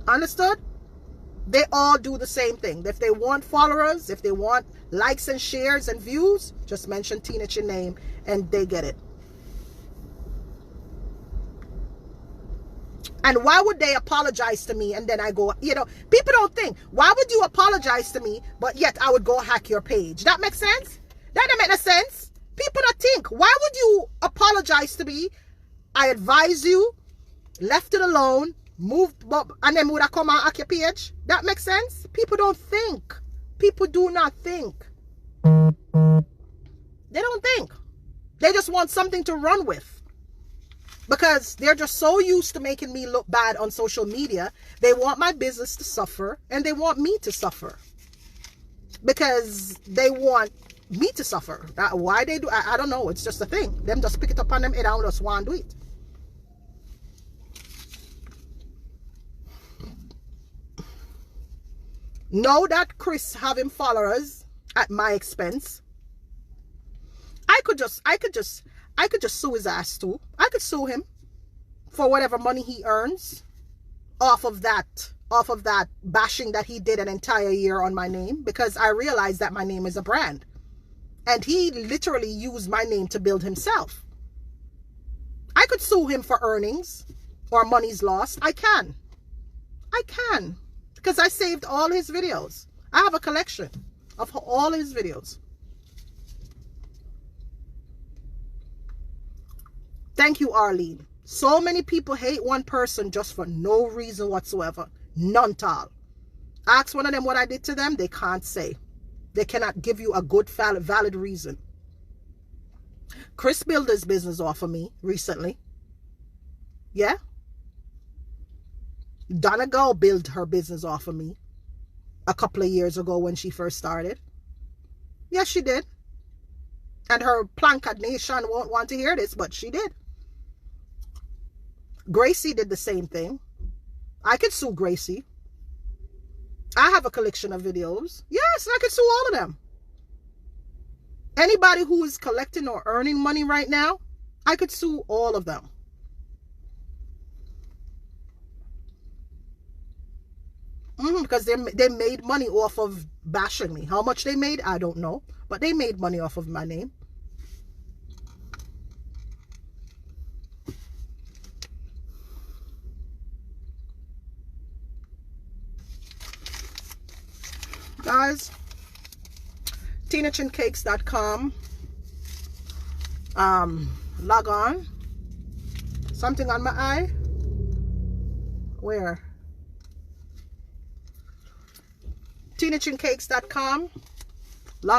Understood? They all do the same thing. If they want followers, if they want likes and shares and views, just mention Tina Chin name and they get it. And why would they apologize to me and then I go, you know, people don't think, why would you apologize to me, but yet I would go hack your page? That makes sense? That don't make no sense. People don't think, why would you apologize to me? I advise you, left it alone, moved, and then would I come and hack your page? That makes sense? People don't think. People do not think. They don't think. They just want something to run with. Because they're just so used to making me look bad on social media. They want my business to suffer and they want me to suffer. Because they want me to suffer. Why they do, I don't know. It's just a thing. Them just pick it up on them and I just want to do it. Know that Chris having followers at my expense. I could just sue his ass too. I could sue him for whatever money he earns off of that bashing that he did an entire year on my name, because I realized that my name is a brand. And he literally used my name to build himself. I could sue him for earnings or monies lost. I can. Because I saved all his videos. I have a collection of all his videos. Thank you, Arlene. So many people hate one person just for no reason whatsoever. None at all. Ask one of them what I did to them. They can't say. They cannot give you a good, valid reason. Chris built his business off of me recently. Yeah. Donegal built her business off of me a couple of years ago when she first started. Yes, she did. And her Plancard Nation won't want to hear this, but she did. Gracie did the same thing. I could sue Gracie. I have a collection of videos. Yes, I could sue all of them. Anybody who is collecting or earning money right now, I could sue all of them. Because they made money off of bashing me. How much they made, I don't know. But they made money off of my name. Guys, TinaChinCakes.com. Log on. Something on my eye? Where? TinaChinCakes.com.